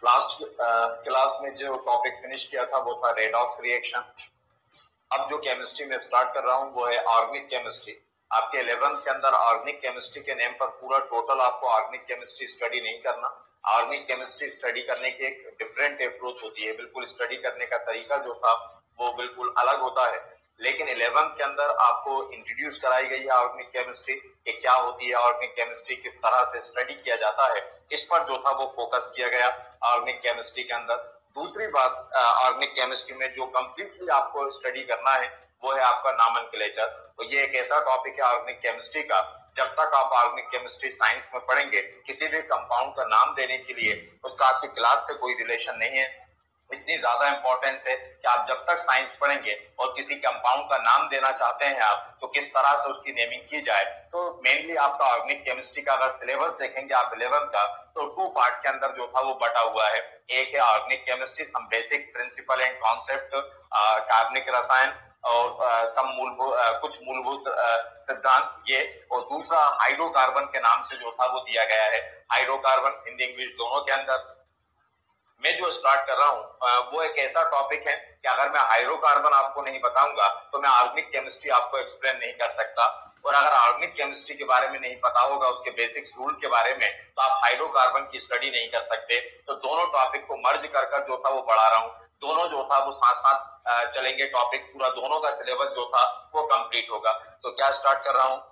Last class में जो topic finish किया था वो था रेडॉक्स रिएक्शन। अब जो केमिस्ट्री में स्टार्ट कर रहा हूँ वो है ऑर्गेनिक केमिस्ट्री। आपके 11th के अंदर ऑर्गेनिक केमिस्ट्री के नेम पर पूरा टोटल आपको ऑर्गेनिक केमिस्ट्री स्टडी नहीं करना। ऑर्गेनिक केमिस्ट्री स्टडी करने की एक डिफरेंट अप्रोच होती है, बिल्कुल स्टडी करने का तरीका जो था वो बिल्कुल अलग होता है। लेकिन 11th के अंदर आपको इंट्रोड्यूस कराई गई है ऑर्गेनिक केमिस्ट्री कि क्या होती है ऑर्गेनिक केमिस्ट्री, किस तरह से स्टडी किया जाता है, इस पर जो था वो फोकस किया गया ऑर्गेनिक केमिस्ट्री के अंदर। दूसरी बात, ऑर्गेनिक केमिस्ट्री में जो कंप्लीटली आपको स्टडी करना है वो है आपका नॉमेनक्लेचर। तो ये एक ऐसा टॉपिक है ऑर्गेनिक केमिस्ट्री का, जब तक आप ऑर्गेनिक केमिस्ट्री साइंस में पढ़ेंगे किसी भी कंपाउंड का नाम देने के लिए उसका आपकी क्लास से कोई रिलेशन नहीं है। इतनी ज्यादा इंपॉर्टेंस है कि आप जब तक साइंस पढ़ेंगे और किसी कंपाउंड का नाम देना चाहते हैं आप, तो किस तरह से उसकी नेमिंग की जाए। तो मेनली आपका ऑर्गेनिक केमिस्ट्री का अगर सिलेबस देखेंगे आप 11th का, तो 2 पार्ट के अंदर जो था वो बटा हुआ है। एक है organic chemistry, some basic principle and concept, कार्बनिक रसायन और कुछ मूलभूत सिद्धांत ये, और दूसरा हाइड्रोकार्बन के नाम से जो था वो दिया गया है। हाइड्रोकार्बन हिंदी इंग्लिश दोनों के अंदर मैं जो स्टार्ट कर रहा हूँ वो एक ऐसा टॉपिक है कि अगर मैं हाइड्रोकार्बन आपको नहीं बताऊंगा तो मैं ऑर्गेनिक केमिस्ट्री आपको एक्सप्लेन नहीं कर सकता। और अगर ऑर्गेनिक केमिस्ट्री के बारे में नहीं पता होगा, उसके बेसिक्स रूल के बारे में, तो आप हाइड्रोकार्बन की स्टडी नहीं कर सकते। तो दोनों टॉपिक को मर्ज कर जो था वो पढ़ा रहा हूँ। दोनों जो था वो साथ साथ चलेंगे, टॉपिक पूरा दोनों का सिलेबस जो था वो कंप्लीट होगा। तो क्या स्टार्ट कर रहा हूँ,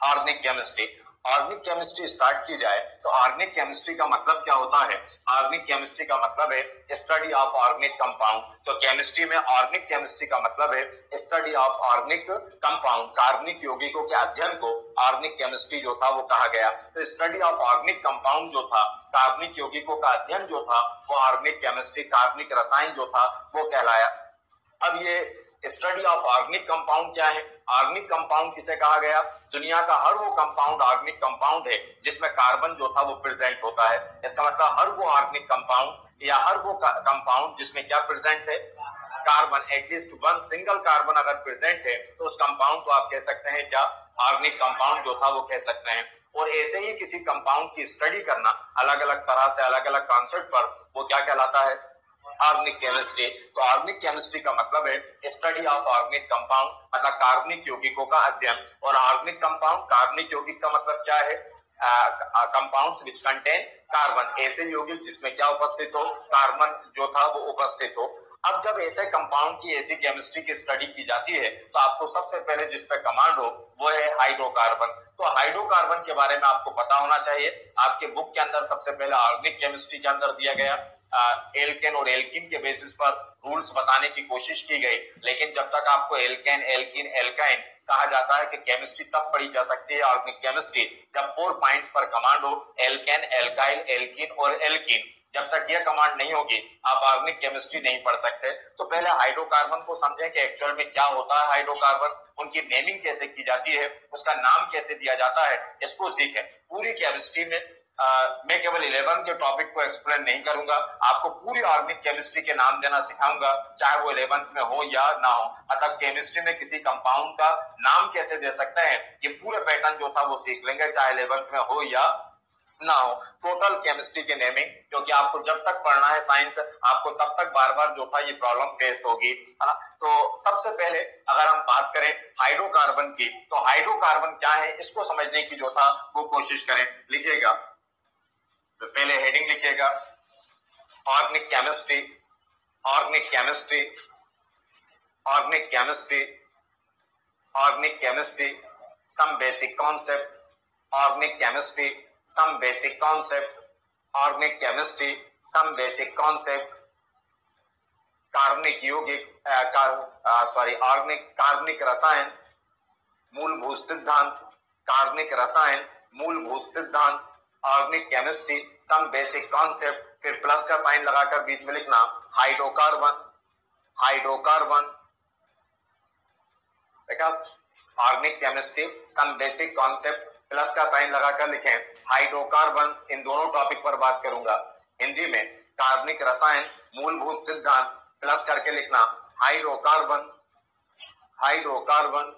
organic chemistry. Organic chemistry start की जाए तो ऑर्गेनिक केमिस्ट्री का मतलब क्या होता है? ऑर्गेनिक केमिस्ट्री का मतलब है स्टडी ऑफ ऑर्गेनिक कंपाउंड। तो केमिस्ट्री में ऑर्गेनिक केमिस्ट्री का मतलब है स्टडी ऑफ ऑर्गेनिक कंपाउंड, कार्बनिक यौगिकों के अध्ययन को ऑर्गेनिक केमिस्ट्री जो था वो कहा गया। तो स्टडी ऑफ ऑर्गेनिक कंपाउंड जो था, कार्बनिक यौगिकों का अध्ययन जो था वो ऑर्गेनिक केमिस्ट्री, कार्बनिक रसायन जो था वो कहलाया। अब ये स्टडी ऑफ ऑर्गेनिक कंपाउंड क्या है? ऑर्गेनिक कंपाउंड किसे कहा गया? दुनिया का हर वो कंपाउंड ऑर्गेनिक कंपाउंड है जिसमें कार्बन जो था वो प्रेजेंट होता है। इसका मतलब हर वो ऑर्गेनिक कंपाउंड या हर वो कंपाउंड जिसमें क्या प्रेजेंट है? Carbon. At least one single carbon अगर प्रेजेंट है तो उस कंपाउंड को आप कह सकते हैं क्या? ऑर्गेनिक कंपाउंड जो था वो कह सकते हैं। और ऐसे ही किसी कंपाउंड की स्टडी करना अलग अलग तरह से, अलग अलग कॉन्सेप्ट पर, वो क्या कहलाता है? Organic chemistry. तो ऑर्गेनिक केमिस्ट्री का मतलब है स्टडी ऑफ ऑर्गेनिक कंपाउंड, मतलब कार्बनिक यौगिकों का अध्ययन। और ऑर्गेनिक कंपाउंड, कार्बनिक यौगिक का मतलब क्या है? कंपाउंड्स विच कंटेन कार्बन, ऐसे यौगिक जिसमें क्या उपस्थित हो? कार्बन जो था वो उपस्थित हो। अब जब ऐसे कंपाउंड की, ऐसी केमिस्ट्री की स्टडी की जाती है तो आपको सबसे पहले जिस पे कमांड हो वो है हाइड्रोकार्बन। तो हाइड्रोकार्बन के बारे में आपको पता होना चाहिए। आपके बुक के अंदर सबसे पहले ऑर्गेनिक केमिस्ट्री के अंदर दिया गया एल्केन और एल्किन के बेसिस पर रूल्स बताने की कोशिश की गई। लेकिन जब तक आपको एल्केन, एल्किन, एल्काइन कहा जाता है कि केमिस्ट्री तब पढ़ी जा सकती है ऑर्गेनिक केमिस्ट्री जब 4 पॉइंट्स पर कमांड हो, एल्केन, एल्काइल, एल्किन और एल्किन। जब तक यह कमांड नहीं होगी आप ऑर्गेनिक केमिस्ट्री नहीं पढ़ सकते। तो पहले हाइड्रोकार्बन को समझें कि एक्चुअल में क्या होता है हाइड्रोकार्बन, उनकी नेमिंग कैसे की जाती है, उसका नाम कैसे दिया जाता है, इसको सीखें। पूरी केमिस्ट्री में मैं केवल 11 के टॉपिक को एक्सप्लेन नहीं करूंगा, आपको पूरी ऑर्गेनिक केमिस्ट्री के नाम देना सिखाऊंगा, चाहे वो 11th में हो या ना हो। मतलब केमिस्ट्री में किसी कंपाउंड का नाम कैसे दे सकते हैं, ये पूरे पैटर्न जो था वो सीख लेंगे, चाहे 11th में हो या ना हो। टोटल केमिस्ट्री के नेमिंग, क्योंकि आपको जब तक पढ़ना है साइंस, आपको तब तक बार बार जो था ये प्रॉब्लम फेस होगी, है ना। तो सबसे पहले अगर हम बात करें हाइड्रोकार्बन की, तो हाइड्रोकार्बन क्या है इसको समझने की जो था वो कोशिश करें। लिखिएगा, तो पहले हेडिंग लिखिएगा organic chemistry, organic chemistry, organic chemistry, organic chemistry, some basic concept, organic chemistry, some basic concept, organic chemistry, some basic concept, कार्बनिक यौगिक, ऑर्गेनिक कार्बनिक रसायन, मूलभूत सिद्धांत, कार्बनिक रसायन, मूलभूत सिद्धांत, organic chemistry, some basic concept, फिर प्लस का साइन लगाकर बीच में लिखना हाइड्रोकार्बन, हाइड्रोकार्बन्स। देखा, organic chemistry, some basic concept, plus का साइन लगाकर लिखें हाइड्रोकार्बन्स। इन दोनों टॉपिक पर बात करूंगा। हिंदी में कार्बनिक रसायन, मूलभूत सिद्धांत, प्लस करके लिखना हाइड्रोकार्बन, हाइड्रोकार्बन,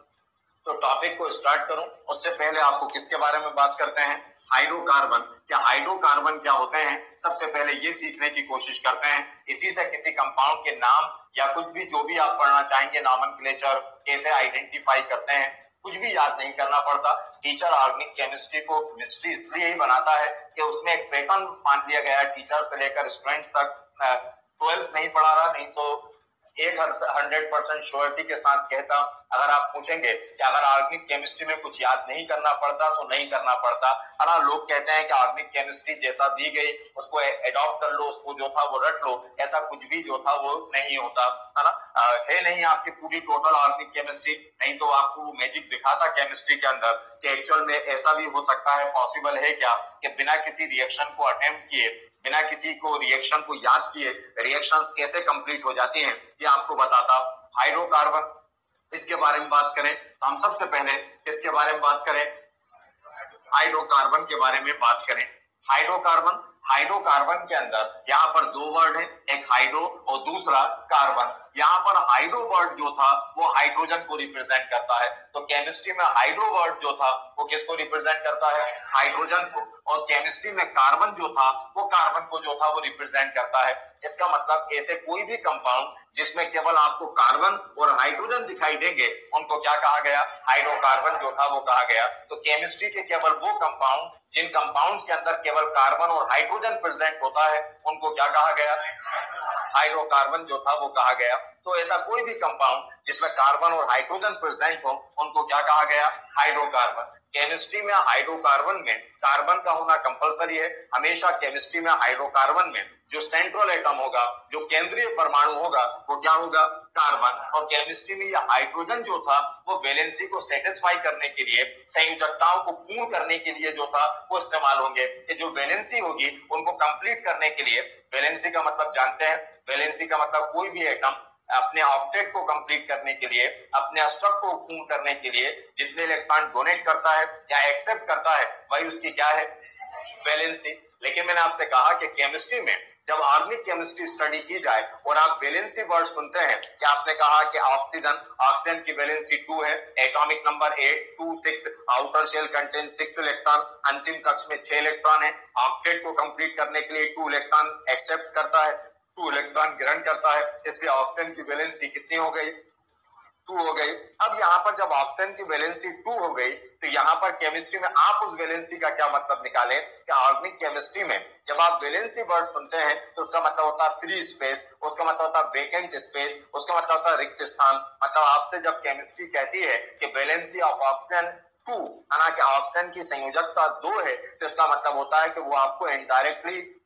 तो टॉपिक को स्टार्ट करूं उससे पहले आपको किसके बारे में बात करते हैं, हाइड्रोकार्बन। क्या हाइड्रोकार्बन क्या होते हैं, सबसे पहले ये सीखने की कोशिश करते हैं। इसी से किसी कंपाउंड के नाम या कुछ भी जो भी आप पढ़ना चाहेंगे, नॉमेनक्लेचर कैसे आइडेंटिफाई करते हैं, कुछ भी याद नहीं करना पड़ता। टीचर ऑर्गेनिक केमिस्ट्री को मिस्ट्री इसलिए ही बनाता है कि उसमें एक पैटर्न मान लिया गया है, टीचर से लेकर स्टूडेंट्स तक 12th नहीं पढ़ा रहा, नहीं तो 100% श्योरिटी के साथ कहता, अगर आप पूछेंगे कि अगर ऑर्गेनिक केमिस्ट्री में कुछ याद नहीं करना पड़ता तो नहीं करना पड़ता। है ना, लोग कहते हैं कि ऑर्गेनिक केमिस्ट्री जैसा दी गई उसको एडॉप्ट कर लो, उसको जो था वो रट लो, ऐसा कुछ भी जो था वो नहीं होता। है ना, है नहीं आपकी पूरी टोटल ऑर्गेनिक केमिस्ट्री, नहीं तो आपको मैजिक दिखाता केमिस्ट्री के अंदर कि एक्चुअल में ऐसा भी हो सकता है, पॉसिबल है क्या कि बिना किसी रिएक्शन को अटेम्प्ट किए, बिना किसी को रिएक्शन को याद किए रिएक्शंस कैसे कंप्लीट हो जाती हैं, ये आपको बताता। हाइड्रोकार्बन, इसके बारे में बात करें तो हम सबसे पहले इसके बारे में बात करें, हाइड्रोकार्बन के बारे में बात करें। हाइड्रोकार्बन, हाइड्रोकार्बन के अंदर यहाँ पर दो वर्ड है, एक हाइड्रो और दूसरा कार्बन। यहाँ पर हाइड्रो वर्ड जो था वो हाइड्रोजन को रिप्रेजेंट करता है, तो केमिस्ट्री में हाइड्रो वर्ड जो था वो किसको रिप्रेजेंट करता है, हाइड्रोजन को, और केमिस्ट्री में कार्बन जो था वो कार्बन को जो था वो रिप्रेजेंट करता है। इसका मतलब ऐसे कोई भी कंपाउंड जिसमें केवल आपको कार्बन और हाइड्रोजन दिखाई देंगे उनको क्या कहा गया, हाइड्रोकार्बन जो था वो कहा गया। तो केमिस्ट्री के केवल वो कंपाउंड जिन कंपाउंड्स के अंदर केवल कार्बन और हाइड्रोजन प्रेजेंट होता है उनको क्या कहा गया, हाइड्रोकार्बन जो था वो कहा गया। तो ऐसा कोई भी कंपाउंड जिसमें कार्बन और हाइड्रोजन प्रेजेंट हो उनको क्या कहा गया, हाइड्रोकार्बन। केमिस्ट्री में हाइड्रोकार्बन में कार्बन का होना कंपलसरी है। हमेशा केमिस्ट्री में हाइड्रोकार्बन में जो सेंट्रल एटम होगा, जो केंद्रीय परमाणु होगा वो क्या होगा, कार्बन। और केमिस्ट्री में यह हाइड्रोजन जो था वो वैलेंसी को सेटिस्फाई करने के लिए, संयोजकताओं को पूर्ण करने के लिए जो था वो इस्तेमाल होंगे। कि जो वैलेंसी होगी उनको कंप्लीट करने के लिए, वैलेंसी का मतलब जानते हैं, वैलेंसी का मतलब कोई भी एटम अपने ऑक्टेट को कंप्लीट करने के लिए, अपने अष्टक को पूर्ण करने के लिए जितने इलेक्ट्रॉन डोनेट करता है या एक्सेप्ट करता है वही उसकी क्या है, वैलेंसी। लेकिन मैंने आपसे कहा कि केमिस्ट्री में जब ऑर्गेनिक केमिस्ट्री स्टडी की जाए और आप वैलेंसी वर्ड सुनते हैं, कि आपने कहा कि ऑक्सीजन, ऑक्सीजन की वैलेंसी 2 है, atomic number 8 2 6, outer shell contain 6 electron, अंतिम कक्ष में 6 इलेक्ट्रॉन है। ऑक्टेट को कंप्लीट करने के लिए 2 इलेक्ट्रॉन एक्सेप्ट करता है, 2 इलेक्ट्रॉन ग्रहण करता है, इसलिए ऑक्सीजन की वैलेंसी कितनी हो गई, 2 हो गई। अब यहाँ पर जब ऑक्सीजन की वैलेंसी 2 हो गई तो यहाँ पर केमिस्ट्री में आप उस वैलेंसी का क्या मतलब निकालें, कि ऑर्गेनिक केमिस्ट्री में जब आप वैलेंसी वर्ड सुनते हैं तो उसका मतलब होता है फ्री स्पेस, उसका मतलब होता है वेकेंट स्पेस, उसका मतलब होता है रिक्त स्थान। मतलब आपसे जब केमिस्ट्री कहती है कि वैलेंसी ऑफ ऑक्सीजन 2, है ना, कि ऑक्सीजन की संयोजकता 2 है, तो इसका मतलब होता है कि वो आपको इनडायरेक्टली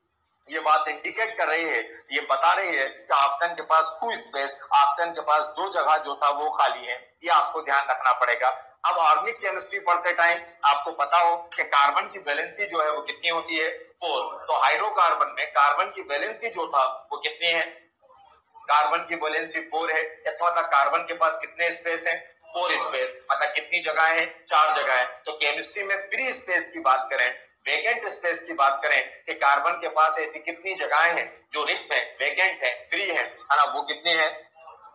ये बात इंडिकेट कर रही है, ये बता रही है कि ऑक्सीजन के पास 2 स्पेस, ऑक्सीजन के पास 2 जगह जो था वो खाली है। ये आपको ध्यान रखना पड़ेगा। अब ऑर्गेनिक केमिस्ट्री पढ़ते टाइम आपको पता हो कि कार्बन की वैलेंसी जो है वो कितनी होती है, 4। तो हाइड्रोकार्बन में कार्बन की वैलेंसी जो था वो कितनी है, कार्बन की वैलेंसी 4 है। इसका मतलब कार्बन के पास कितने स्पेस है, 4 स्पेस। मतलब कितनी जगह है, 4 जगह है। तो केमिस्ट्री में फ्री स्पेस की बात करें, वेकेंट स्पेस की बात करें, कि कार्बन के पास ऐसी कितनी जगहें हैं जो रिक्त है, वेकेंट है, फ्री है ना, वो कितनी है,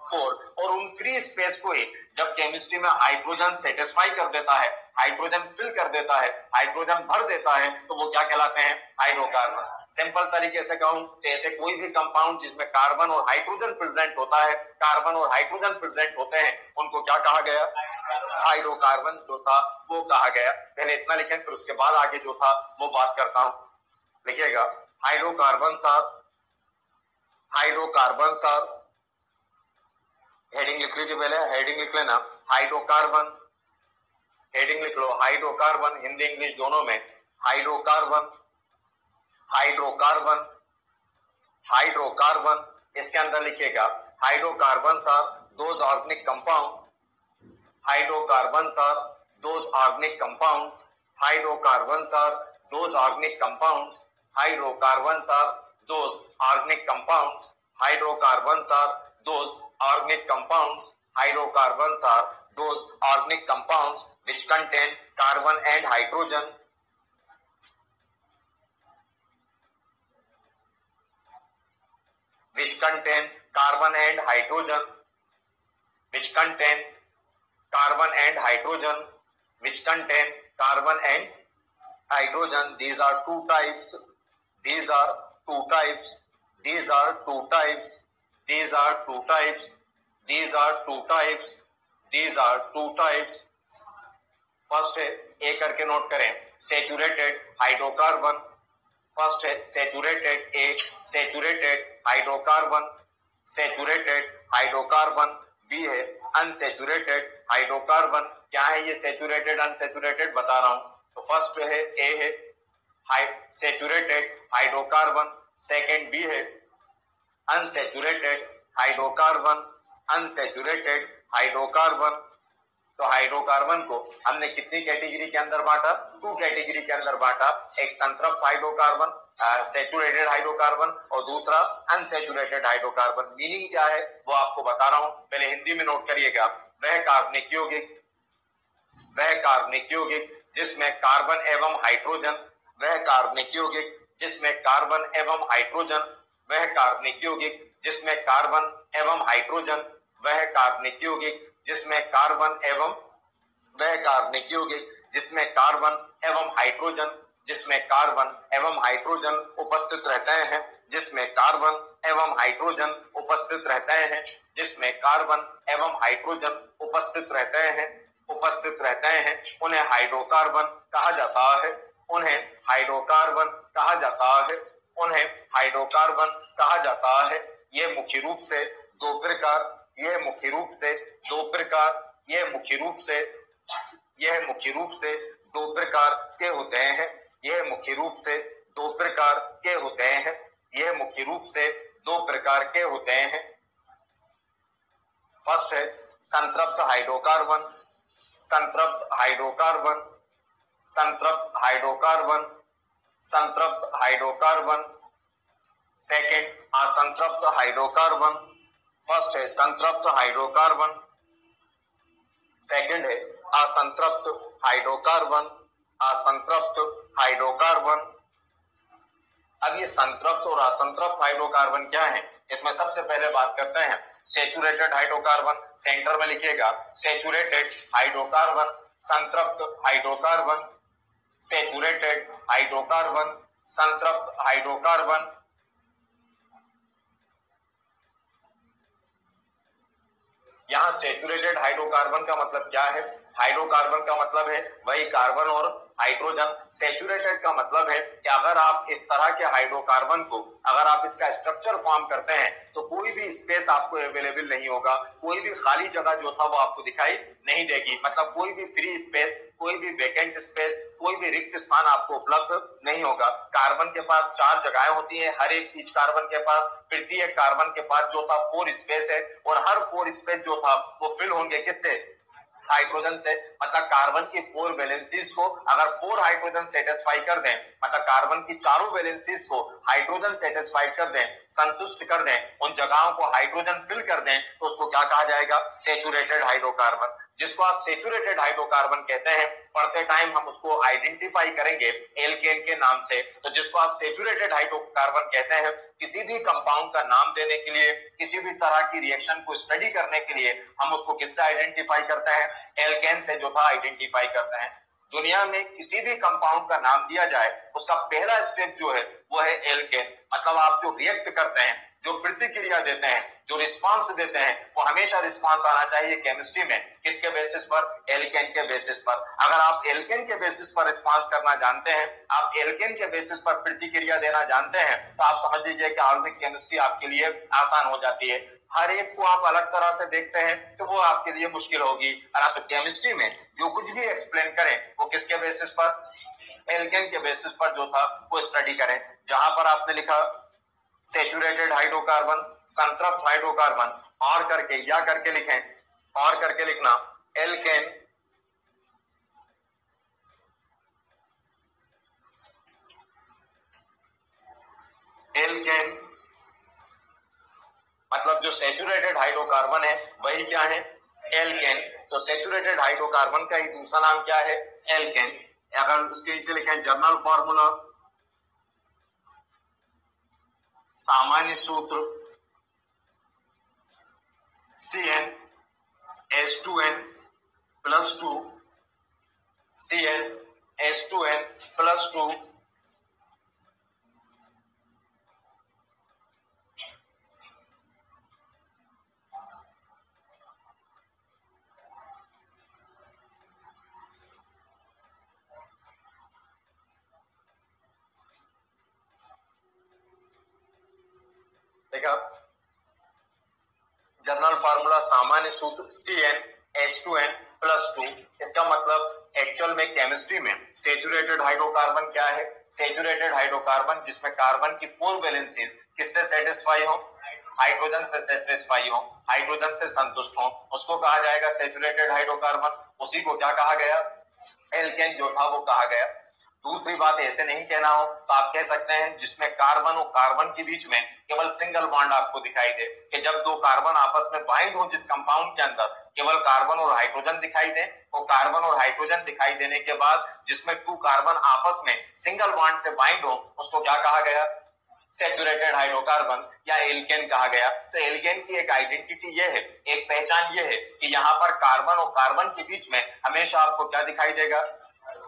4। और उन फ्री स्पेस को ही जब केमिस्ट्री में हाइड्रोजन सेटिस्फाई कर देता है, हाइड्रोजन फिल कर देता है, हाइड्रोजन भर देता है, तो वो क्या कहलाते हैं, हाइड्रोकार्बन। सिंपल तरीके से कहूं तो ऐसे कोई भी कंपाउंड जिसमें कार्बन और हाइड्रोजन प्रेजेंट होता है, कार्बन और हाइड्रोजन प्रेजेंट होते हैं, उनको क्या कहा गया, हाइड्रोकार्बन जो था वो कहा गया। पहले इतना लिखें, फिर उसके बाद आगे जो था वो बात करता हूं। लिखिएगा, हाइड्रोकार्बन सार, हाइड्रोकार्बन सार, हेडिंग लिख लीजिए, पहले हेडिंग लिख लेना, हाइड्रोकार्बन, हेडिंग लिख लो, हाइड्रोकार्बन, हिंदी इंग्लिश दोनों में, हाइड्रोकार्बन, हाइड्रोकार्बन, हाइड्रोकार्बन। इसके अंदर लिखिएगा, hydrocarbon are those organic compound, hydrocarbons are those organic compounds, hydrocarbons are those organic compounds, hydrocarbons are those organic compounds, hydrocarbons are those organic compounds, hydrocarbons are those organic compounds which contain carbon and hydrogen, which contain carbon and hydrogen, which contain carbon and hydrogen, which contain carbon and hydrogen. These are two types. These are two types. These are two types. These are two types. These are two types. These are two types. First है, A करके note करें, saturated hydrocarbon. First है saturated, A saturated hydrocarbon, saturated hydrocarbon. B है unsaturated hydrocarbon. क्या है ये saturated unsaturated बता रहा हूं. तो फर्स्ट है ए है सैचुरेटेड हाइड्रोकार्बन, सेकंड बी है अनसैचुरेटेड हाइड्रोकार्बन, अनसैचुरेटेड हाइड्रोकार्बन. तो हाइड्रोकार्बन को हमने कितनी कैटेगरी के अंदर बांटा? टू कैटेगरी के अंदर बांटा. एक संतृप्त हाइड्रोकार्बन सैचुरेटेड हाइड्रोकार्बन और दूसरा अनसैचुरेटेड हाइड्रोकार्बन. मीनिंग क्या है वो आपको बता रहा हूं, पहले हिंदी में नोट करिएगा. वह कार्बनिक यौगिक, वह कार्बनिक यौगिक जिसमें कार्बन एवं हाइड्रोजन, वह कार्बनिक यौगिक जिसमें कार्बन एवं हाइड्रोजन, वह कार्बनिक यौगिक जिसमें कार्बन एवं हाइड्रोजन, वह कार्बनिक यौगिक जिसमें कार्बन एवं, वह कार्बनिक यौगिक जिसमें कार्बन एवं हाइड्रोजन, जिसमें कार्बन एवं हाइड्रोजन उपस्थित रहते हैं, जिसमें कार्बन एवं हाइड्रोजन उपस्थित रहते हैं, जिसमें कार्बन एवं हाइड्रोजन उपस्थित रहते हैं, उपस्थित रहते हैं, उन्हें हाइड्रोकार्बन कहा जाता है. उन्हें हाइड्रोकार्बन कहा जाता है. उन्हें हाइड्रोकार्बन कहा जाता है. ये मुख्य रूप से दो प्रकार, ये मुख्य रूप से दो प्रकार, ये मुख्य रूप से, यह मुख्य रूप से दो प्रकार के होते हैं. यह मुख्य रूप से दो प्रकार के होते हैं. यह मुख्य रूप से दो प्रकार के होते हैं. फर्स्ट है संतृप्त हाइड्रोकार्बन, संतृप्त हाइड्रोकार्बन, संतृप्त हाइड्रोकार्बन, संतृप्त हाइड्रोकार्बन. सेकंड असंतृप्त हाइड्रोकार्बन. फर्स्ट है संतृप्त हाइड्रोकार्बन, सेकंड है असंतृप्त हाइड्रोकार्बन, असंतृप्त हाइड्रोकार्बन. अब ये संतृप्त और असंतृप्त हाइड्रोकार्बन क्या है, इसमें सबसे पहले बात करते हैं सैचुरेटेड हाइड्रोकार्बन. सेंटर में लिखिएगा सैचुरेटेड हाइड्रोकार्बन, संतृप्त हाइड्रोकार्बन, सैचुरेटेड हाइड्रोकार्बन, संतृप्त हाइड्रोकार्बन. यहाँ सैचुरेटेड हाइड्रोकार्बन का मतलब क्या है? हाइड्रोकार्बन का मतलब है वही कार्बन और हाइड्रोजन. सैचुरेटेड का मतलब है कि अगर आप इस तरह के हाइड्रोकार्बन को, अगर आप इसका स्ट्रक्चर फॉर्म करते हैं तो कोई भी स्पेस आपको अवेलेबल नहीं होगा, कोई भी खाली जगह जो था वो आपको दिखाई नहीं देगी. मतलब कोई भी फ्री स्पेस, कोई भी वैकेंट स्पेस, कोई भी रिक्त स्थान आपको उपलब्ध नहीं होगा. कार्बन के पास चार जगहें होती हैं, हर एक ईच कार्बन के पास. प्रत्येक कार्बन के पास जो था 4 स्पेस है और हर 4 स्पेस जो था वो फिल होंगे किससे? हाइड्रोजन से. मतलब कार्बन की 4 वैलेंसीज को अगर 4 हाइड्रोजन सेटिस्फाई कर दें, मतलब कार्बन की चारों वैलेंसीज को हाइड्रोजन सेटिस्फाई कर दें, संतुष्ट कर दें, उन जगहों को हाइड्रोजन फिल कर दें, तो उसको क्या कहा जाएगा? Saturated hydrocarbon. जिसको आप सैचुरेटेड हाइड्रोकार्बन कहते हैं, पढ़ते टाइम हम उसको आइडेंटिफाई करेंगे एल्केन के नाम से. तो जिसको आप सैचुरेटेड हाइड्रोकार्बन कहते हैं, किसी भी कंपाउंड का नाम देने के लिए, किसी भी तरह की रिएक्शन को स्टडी करने के लिए हम उसको किससे आइडेंटिफाई करते हैं? एल्केन से जो था आइडेंटिफाई करते हैं. दुनिया में किसी भी कंपाउंड का नाम दिया जाए, उसका पहला स्टेप जो है वो है एल्केन. मतलब आप जो रिएक्ट करते हैं, जो प्रतिक्रिया देते हैं, जो रिस्पांस देते हैं, वो हमेशा रिस्पांस आना चाहिए केमिस्ट्री में किसके बेसिस पर? एल्केन के बेसिस पर. अगर आप एल्केन के बेसिस पर रिस्पांस करना जानते हैं, आप एल्केन के बेसिस पर प्रतिक्रिया देना जानते हैं, तो आप समझ लीजिए कि ऑर्गेनिक केमिस्ट्री आपके लिए आसान हो जाती है. हर एक को आप अलग तरह से देखते हैं तो वो आपके लिए मुश्किल होगी. और आप केमिस्ट्री में जो कुछ भी एक्सप्लेन करें वो किसके बेसिस पर? एल्केन के बेसिस पर जो था वो स्टडी करें. जहां पर आपने लिखा सैचुरेटेड हाइड्रोकार्बन, संतृप्त हाइड्रोकार्बन, और करके या करके लिखें, और करके लिखना एल्केन, एल्केन. मतलब जो सैचुरेटेड हाइड्रोकार्बन है वही क्या है? एल्केन. तो सैचुरेटेड हाइड्रोकार्बन का ही दूसरा नाम क्या है? एल्केन. अगर उसके नीचे लिखें जर्नल फॉर्मूला, सामान्य सूत्र CnH2n प्लस 2 CnH2n प्लस 2 देखा जनरल फार्मूला सामान्य सूत्र CnH2n प्लस 2। इसका मतलब एक्चुअल में केमिस्ट्री में सेचुरेटेड हाइड्रोकार्बन क्या है? सेचुरेटेड हाइड्रोकार्बन जिसमें कार्बन की 4 वैलेंसीज किससे सेटिस्फाई हो? हाइड्रोजन से सेटिस्फाई हो, हाइड्रोजन से संतुष्ट हो, उसको कहा जाएगा सेचुरेटेड हाइड्रोकार्बन। उसी को क्या कहा गया? एल्केन जो था वो कहा गया। दूसरी बात ऐसे नहीं कहना हो तो आप कह सकते हैं जिसमें कार्बन और कार्बन के बीच में केवल सिंगल बॉन्ड आपको दिखाई दे, कि जब दो कार्बन आपस में बाइंड हो जिस कंपाउंड के अंदर केवल कार्बन और हाइड्रोजन दिखाई दे, वो कार्बन और हाइड्रोजन दिखाई देने के बाद जिसमें 2 कार्बन आपस में सिंगल बॉन्ड से बाइंड हो, उसको क्या कहा गया? सेचुरेटेड हाइड्रोकार्बन या एल्केन कहा गया। तो एल्केन की एक आइडेंटिटी ये है, एक पहचान ये है कि यहाँ पर कार्बन और कार्बन के बीच में हमेशा आपको क्या दिखाई देगा?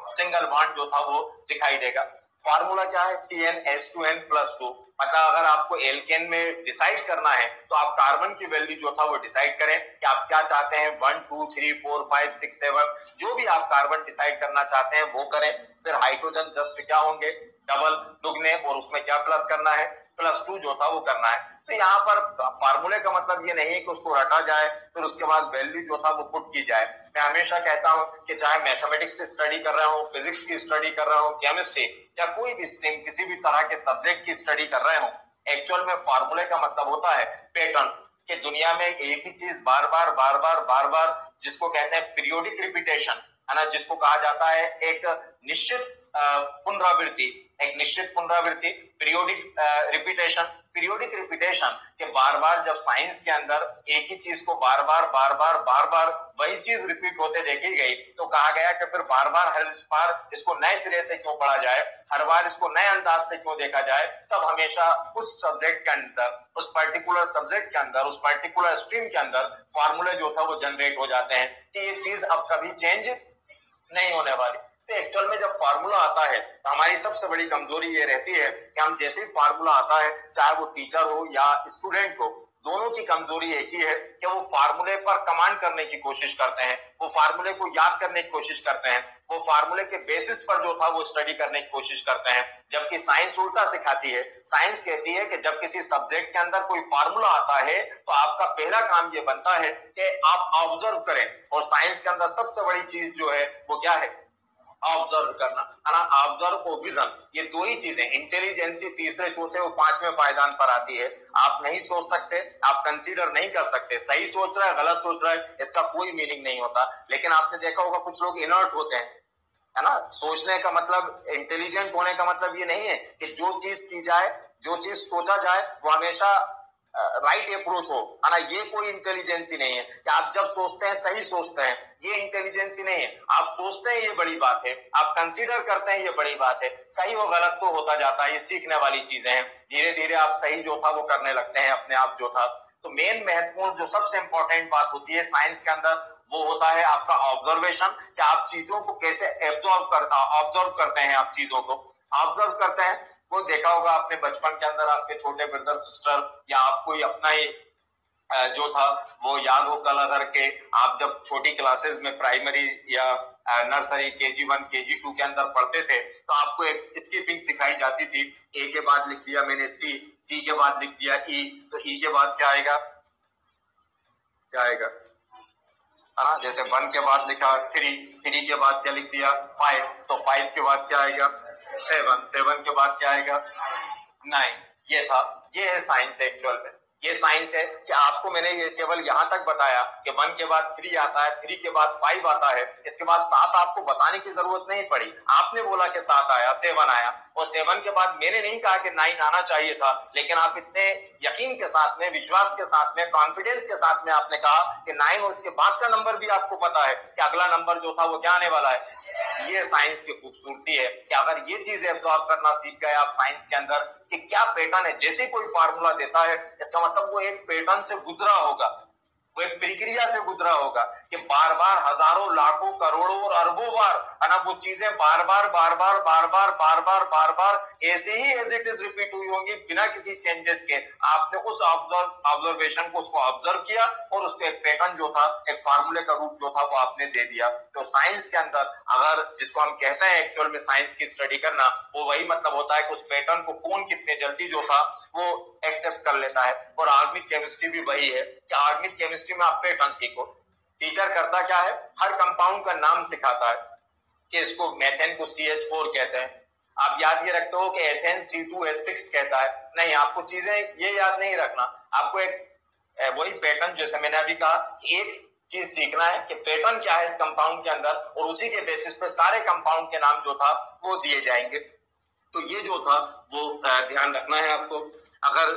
सिंगल बॉन्ड जो था वो दिखाई देगा। फार्मूला क्या है? CnH2n plus 2। मतलब अगर आपको एल्केन में डिसाइड करना है तो आप कार्बन की वैल्यू जो था वो डिसाइड करें कि आप क्या चाहते हैं, 1 2 3 4 5 6 7 जो भी आप कार्बन डिसाइड करना चाहते हैं वो करें। फिर हाइड्रोजन जस्ट क्या होंगे? डबल, दुगने, और उसमें क्या प्लस करना है? प्लस 2 जो था वो करना है। तो यहाँ पर फार्मूले का मतलब ये नहीं है कि उसको रटा जाए फिर उसके बाद वैल्यू जो था वो पुट की जाए। मैं हमेशा कहता हूं कि चाहे मैथमेटिक्स की स्टडी कर रहा हूं, फिजिक्स की स्टडी कर रहा हूं, केमिस्ट्री या कोई भी स्ट्रीम किसी भी तरह के सब्जेक्ट की स्टडी कर रहे हो, एक्चुअल में फार्मूले का मतलब होता है पैटर्न, कि दुनिया में एक ही चीज बार बार बार बार बार बार जिसको कहते हैं पीरियोडिक रिपीटेशन, है ना, जिसको कहा जाता है एक निश्चित पुनरावृत्ति, एक निश्चित पुनरावृत्ति, पीरियोडिक रिपीटेशन। पीरियोडिक रिपीटेशन के बार बार जब साइंस के अंदर एक ही चीज को बार बार बार बार बार बार वही चीज रिपीट होते देखी गई तो कहा गया कि फिर बार बार हर बार इसको नए सिरे से क्यों पढ़ा जाए, हर बार इसको नए अंदाज से क्यों देखा जाए। तब हमेशा उस सब्जेक्ट के अंदर, उस पर्टिकुलर सब्जेक्ट के अंदर, उस पर्टिकुलर स्ट्रीम के अंदर फार्मूले जो था वो जनरेट हो जाते हैं कि ये चीज अब कभी चेंज नहीं होने वाली। तो एक्चुअल में जब फार्मूला आता है तो हमारी सबसे बड़ी कमजोरी ये रहती है कि हम जैसे ही फार्मूला आता है, चाहे वो टीचर हो या स्टूडेंट हो, दोनों की कमजोरी एक ही है कि वो फार्मूले पर कमांड करने की कोशिश करते हैं, वो फार्मूले को याद करने की कोशिश करते हैं, वो फार्मूले के बेसिस पर जो था वो स्टडी करने की कोशिश करते हैं। जबकि साइंस उल्टा सिखाती है। साइंस कहती है कि जब किसी सब्जेक्ट के अंदर कोई फार्मूला आता है तो आपका पहला काम ये बनता है कि आप ऑब्जर्व करें। और साइंस के अंदर सबसे बड़ी चीज जो है वो क्या है? ऑब्जर्व करना, है ना। ऑब्जर्व और विजन, ये दो ही चीजें, इंटेलिजेंसी तीसरे चौथे और पांचवें पायदान पर आती है। आप नहीं सोच सकते, आप कंसीडर नहीं कर सकते, सही सोच रहा है गलत सोच रहा है इसका कोई मीनिंग नहीं होता। लेकिन आपने देखा होगा कुछ लोग इनर्ट होते हैं, है ना। सोचने का मतलब, इंटेलिजेंट होने का मतलब ये नहीं है कि जो चीज की जाए, जो चीज सोचा जाए वो हमेशा राइट अप्रोच हो, है ना। ये कोई इंटेलिजेंसी नहीं है कि आप जब सोचते हैं सही सोचते हैं, ये इंटेलिजेंसी नहीं है। आप सोचते हैं ये बड़ी बात है, आप कंसीडर करते हैं ये बड़ी बात है, सही हो गलत तो होता जाता है, ये सीखने वाली चीजें हैं। धीरे धीरे आप सही जो था वो करने लगते हैं अपने आप जो था। तो मेन महत्वपूर्ण जो सबसे इंपॉर्टेंट बात होती है साइंस के अंदर वो होता है आपका ऑब्जर्वेशन, कि आप चीजों को कैसे ऑब्जर्व करते हैं, आप चीजों को ऑब्जर्व करते हैं। वो देखा होगा आपने बचपन के अंदर आपके छोटे ब्रदर सिस्टर या आपको अपना ही जो था वो याद हो कल अगर के आप जब छोटी क्लासेस में प्राइमरी या नर्सरी KG1 KG2 के अंदर पढ़ते थे तो आपको एक स्किपिंग सिखाई जाती थी। ए के बाद लिख दिया मैंने सी के बाद लिख दिया ई, तो ई के बाद क्या आएगा? क्या आएगा, है ना। जैसे 1 के बाद लिखा 3 के बाद क्या लिख दिया 5, तो 5 के बाद क्या आएगा 7 के बाद क्या आएगा 9। ये था, ये है साइंस एक्चुअल में। ये साइंस है कि आपको मैंने ये केवल यहां तक बताया कि 1 के बाद 3 आता है, 3 के बाद 5 आता है, इसके बाद 7 आपको बताने की जरूरत नहीं पड़ी। आपने बोला कि 7 आया, 7 आया, और 7 के बाद मैंने नहीं कहा कि 9 आना चाहिए था, लेकिन आप इतने यकीन के साथ में, विश्वास के साथ में, कॉन्फिडेंस के साथ में आपने कहा कि 9 और उसके बाद का नंबर भी आपको पता है कि अगला नंबर जो था वो क्या आने वाला है। ये साइंस की खूबसूरती है कि अगर ये चीजें एब्जॉर्ब करना सीख गए आप साइंस के अंदर कि क्या पैटर्न है, जैसे कोई फार्मूला देता है इसका मतलब वो एक पैटर्न से गुजरा होगा, वो एक प्रक्रिया से गुजरा होगा कि बार बार हजारों लाखों करोड़ों और अरबों बार है ना वो चीजें बार बार ऐसे ही एज इट इज रिपीट हुई होंगी बिना किसी चेंजेस के। आपने उस ऑब्जर्वेशन को उसको ऑब्जर्व किया और उसको एक पैटर्न जो था, एक फार्मूले का रूप जो था वो आपने दे दिया। तो साइंस के अंदर अगर जिसको हम कहते हैं एक्चुअल में साइंस की स्टडी करना, वो वही मतलब होता है कि उस पैटर्न को कौन कितने जल्दी जो था वो एक्सेप्ट कर लेता है। और ऑर्गेनिक केमिस्ट्री भी वही है कि ऑर्गेनिक केमिस्ट्री में आप पैटर्न सीखो। टीचर करता क्या है, हर कंपाउंड का नाम सिखाता है कि इसको मेथेन को CH4 कहते हैं। आप याद ये रखते हो कि एथेन C2H6 कहता है, नहीं आपको चीजें ये याद नहीं रखना। आपको एक वही पैटर्न, जैसे मैंने अभी कहा, एक चीज सीखना है कि पैटर्न क्या है इस कंपाउंड के अंदर, और उसी के बेसिस पे सारे कंपाउंड के नाम जो था वो दिए जाएंगे। तो ये जो था वो ध्यान रखना है आपको। अगर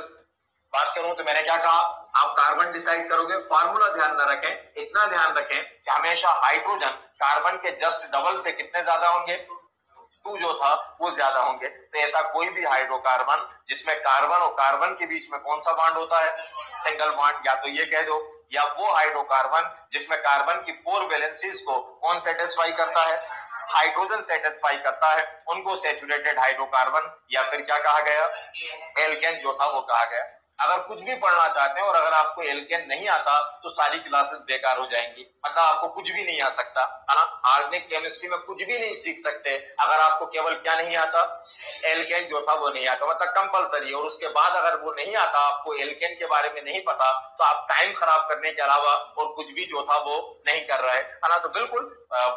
बात करूं तो मैंने क्या कहा, आप कार्बन डिसाइड करोगे, फार्मूला ध्यान न रखें, इतना ध्यान रखें कि हमेशा हाइड्रोजन कार्बन के जस्ट डबल से कितने ज्यादा होंगे, 2 जो था वो ज्यादा होंगे। तो ऐसा कोई भी हाइड्रोकार्बन जिसमें कार्बन और कार्बन के बीच में कौन सा बॉन्ड होता है, सिंगल बॉन्ड, या तो ये कह दो, या वो हाइड्रोकार्बन जिसमें कार्बन की 4 वैलेंसीज को कौन सेटिस्फाई करता है, हाइड्रोजन सेटिस्फाई करता है, उनको सैचुरेटेड हाइड्रोकार्बन या फिर क्या कहा गया, एल्केन जो था वो कहा गया। अगर कुछ भी पढ़ना चाहते हैं और अगर आपको एल्केन नहीं आता तो सारी क्लासेस बेकार हो जाएंगी, मतलब आपको कुछ भी नहीं आ सकता है ना। ऑर्गेनिक केमिस्ट्री में कुछ भी नहीं सीख सकते अगर आपको केवल क्या नहीं आता, एल्केन जो था वो नहीं आता, मतलब कंपलसरी। और उसके बाद अगर वो नहीं आता, आपको एल्केन के बारे में नहीं पता, तो आप टाइम खराब करने के अलावा और कुछ भी जो था वो नहीं कर रहे है ना। तो बिल्कुल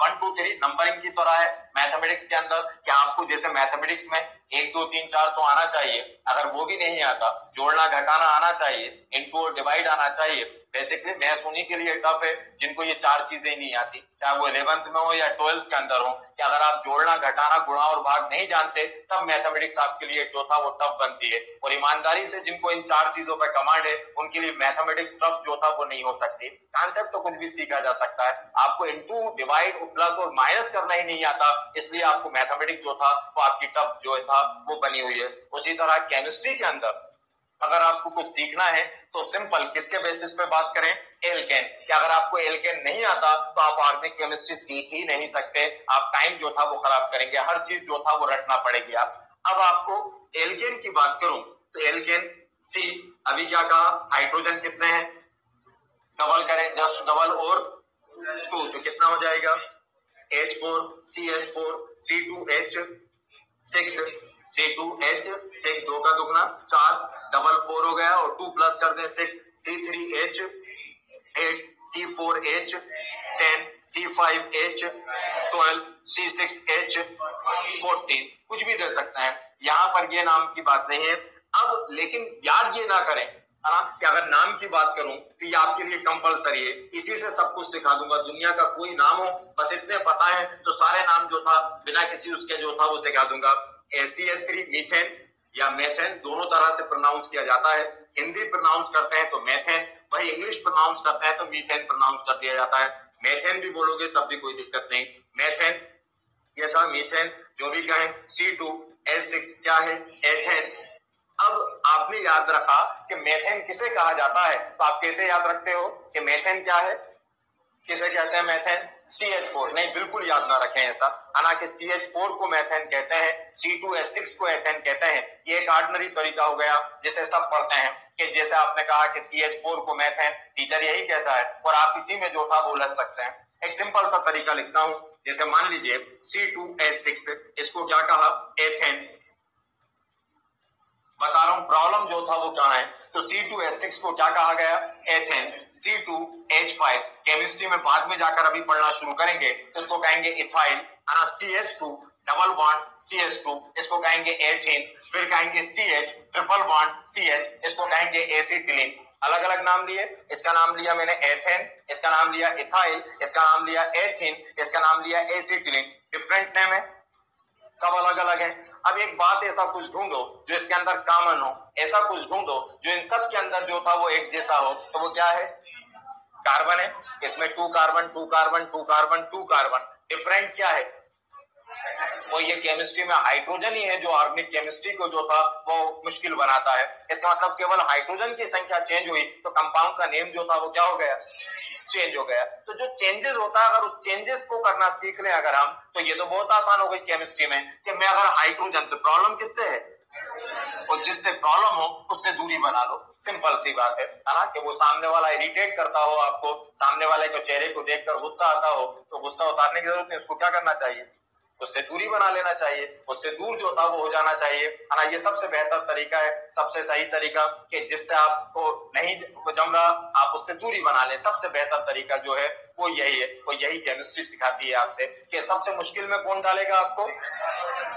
1 2 3 नंबरिंग की तरह है मैथमेटिक्स के अंदर, क्या आपको जैसे मैथमेटिक्स में 1 2 3 4 तो आना चाहिए, अगर वो भी नहीं आता, जोड़ना घटाना आना चाहिए, इनटू और डिवाइड आना चाहिए। बेसिकली मैथ्स उन्हीं के लिए टफ है जिनको ये 4 चीजें नहीं आती, चाहे वो 11th में हो या 12th के अंदर हो, कि अगर आप जोड़ना घटाना गुणा और भाग नहीं जानते तब मैथमेटिक्स आपके लिए जो था वो टफ बनती है। और ईमानदारी से जिनको इन 4 चीजों पर कमांड है उनके लिए मैथमेटिक्स टफ जो था वो नहीं हो सकती। कॉन्सेप्ट तो कुछ भी सीखा जा सकता है, आपको इनटू डिवाइड प्लस और माइनस करना ही नहीं आता, इसलिए आपको मैथमेटिक्स जो था वो आपकी टफ जो था वो बनी हुई है। उसी तरह केमिस्ट्री के अंदर अगर आपको कुछ सीखना है तो सिंपल किसके बेसिस पे बात करें, एल्केन। कि अगर आपको एल्केन नहीं आता तो आप ऑर्गेनिक केमिस्ट्री सीख ही नहीं सकते, आप टाइम जो था वो खराब करेंगे, हर चीज जो था वो रटना पड़ेगी आप। अब आपको एल्केन की बात करूं तो एल्केन सी, अभी क्या कहा, हाइड्रोजन कितने हैं, डबल करें, जस्ट डबल और 2 तो कितना हो जाएगा, H4 CH4 C2H6 C2H6 2 का दुगना 4, डबल 4 हो गया और 2 प्लस कर दें 6, C3H8 C4H10 C5H12 C6H14, कुछ भी दे सकते हैं, यहाँ पर ये नाम की बात नहीं है। अब लेकिन याद ये ना करें है ना कि अगर नाम की बात करूं तो ये आपके लिए कंपलसरी है, इसी से सब कुछ सिखा दूंगा, दुनिया का कोई नाम हो बस इतने पता है तो सारे नाम जो था बिना किसी उसके जो था वो सिखा दूंगा। CH3 मीथेन या मेथेन दोनों तरह से प्रोनाउंस किया जाता है, हिंदी प्रोनाउंस करते हैं तो मेथेन, वही इंग्लिश प्रोनाउंस करते हैं तो मीथेन प्रोनाउंस कर दिया जाता है। मेथेन भी बोलोगे तब भी कोई दिक्कत नहीं, मेथेन ये था, मीथेन जो भी कहें। C2H6 क्या है, एथेन। अब आपने याद रखा कि मेथेन किसे कहा जाता है, तो आप कैसे याद रखते हो कि मेथेन क्या है, किसे कहते हैं मेथेन, CH4, नहीं बिल्कुल याद ना रखें ऐसा, हालांकि CH4 को मेथेन कहते हैं, C2H6 को एथेन कहते हैं। ये एक ऑर्डिनरी तरीका हो गया जिसे सब पढ़ते हैं, कि जैसे आपने कहा कि CH4 को मेथेन, टीचर यही कहता है और आप इसी में जो था वो लग सकते हैं। एक सिंपल सा तरीका लिखता हूं, जैसे मान लीजिए C2H6 इसको क्या कहा, एथेन, बता रहा हूं प्रॉब्लम जो था वो कहां है, तो C2H6 को क्या कहा गया, एथेन। C2H5 केमिस्ट्री में बाद में जाकर अभी पढ़ना शुरू करेंगे तो इसको कहेंगे इथाइल, है ना। CH2 डबल बॉन्ड CH2 इसको कहेंगे एथेन, फिर कहेंगे CH ट्रिपल बॉन्ड CH इसको कहेंगे एसिटिलीन। अलग अलग नाम लिए, इसका नाम लिया मैंने एथेन, इसका नाम लिया इथाइल, इसका नाम लिया एथेन, इसका नाम लिया एसिटिलीन, डिफरेंट नेम है, सब अलग अलग है। अब एक बात, ऐसा कुछ ढूंढो जो इसके अंदर कॉमन हो, ऐसा कुछ ढूंढो जो इन सब के अंदर जो था वो एक जैसा हो, तो वो क्या है, कार्बन है, इसमें 2 carbon 2 carbon 2 carbon 2 carbon, different क्या है, वो और ये केमिस्ट्री में हाइड्रोजन ही है जो ऑर्गेनिक केमिस्ट्री को जो था वो मुश्किल बनाता है। इसका मतलब केवल हाइड्रोजन की संख्या चेंज हुई तो कंपाउंड का नेम जो था वो क्या हो गया, चेंज हो गया। तो जो चेंजेस होता है अगर उस चेंजेस को करना सीख लें अगर हम, तो ये तो बहुत आसान हो गई केमिस्ट्री में कि मैं अगर हाइड्रोजन, तो प्रॉब्लम किससे है, और जिससे प्रॉब्लम हो उससे दूरी बना लो। सिंपल सी बात है ना, कि वो सामने वाला इरिटेट करता हो आपको, सामने वाले को चेहरे को देखकर गुस्सा आता हो, तो गुस्सा उतारने की जरूरत नहीं, उसको क्या करना चाहिए, उससे दूरी बना लेना चाहिए, उससे दूर जो था वो हो जाना चाहिए, है ना। ये सबसे बेहतर तरीका है, सबसे सही तरीका, कि जिससे आपको नहीं जम रहा आप उससे दूरी बना लें। सबसे बेहतर तरीका जो है वो यही है, वो यही केमिस्ट्री सिखाती है आपसे कि सबसे मुश्किल में कौन डालेगा आपको,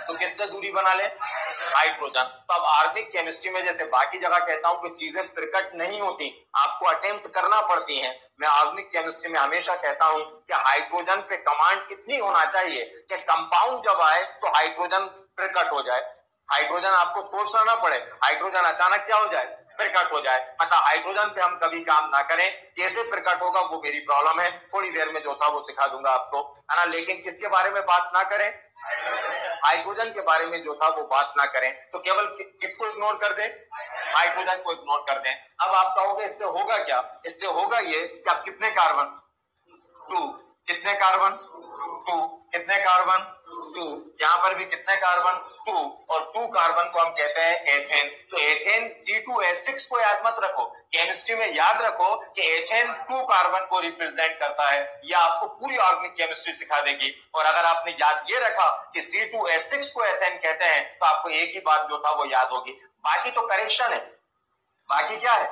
तो किससे दूरी बना ले, हाइड्रोजन। तो अब ऑर्गेनिक केमिस्ट्री में जैसे बाकी जगह कहता हूं कि चीजें प्रकट नहीं होती, आपको अटेम्प्ट करना पड़ती हैं, मैं ऑर्गेनिक केमिस्ट्री में हमेशा कहता हूं कि हाइड्रोजन पे कमांड कितनी होना चाहिए कि कंपाउंड जब आए तो हाइड्रोजन प्रकट हो जाए, हाइड्रोजन आपको सोचना ना पड़े, हाइड्रोजन अचानक क्या हो जाए, प्रकट हो जाए। मतलब हाइड्रोजन पे हम कभी काम ना करें, कैसे प्रकट होगा वो मेरी प्रॉब्लम है, थोड़ी देर में जो था वो सिखा दूंगा आपको, है ना। लेकिन किसके बारे में बात ना करें, हाइड्रोजन के बारे में जो था वो बात ना करें, तो केवल किसको इग्नोर कर दें, हाइड्रोजन को इग्नोर कर दें। अब आप कहोगे इससे होगा क्या, इससे होगा ये कि आप कितने कार्बन, 2, कितने कार्बन, 2, कितने कार्बन, 2, यहाँ पर भी कितने कार्बन, 2, और 2 कार्बन को हम कहते हैं एथेन। तो एथेन C2H6 को याद मत रखो, केमिस्ट्री में याद रखो कि एथेन 2 कार्बन को रिप्रेजेंट करता है, यह आपको पूरी ऑर्गेनिक केमिस्ट्री सिखा देगी। और अगर आपने याद ये रखा कि C2H6 को एथेन कहते हैं तो आपको एक ही बात जो था वो याद होगी, बाकी तो करेक्शन है, बाकी क्या है,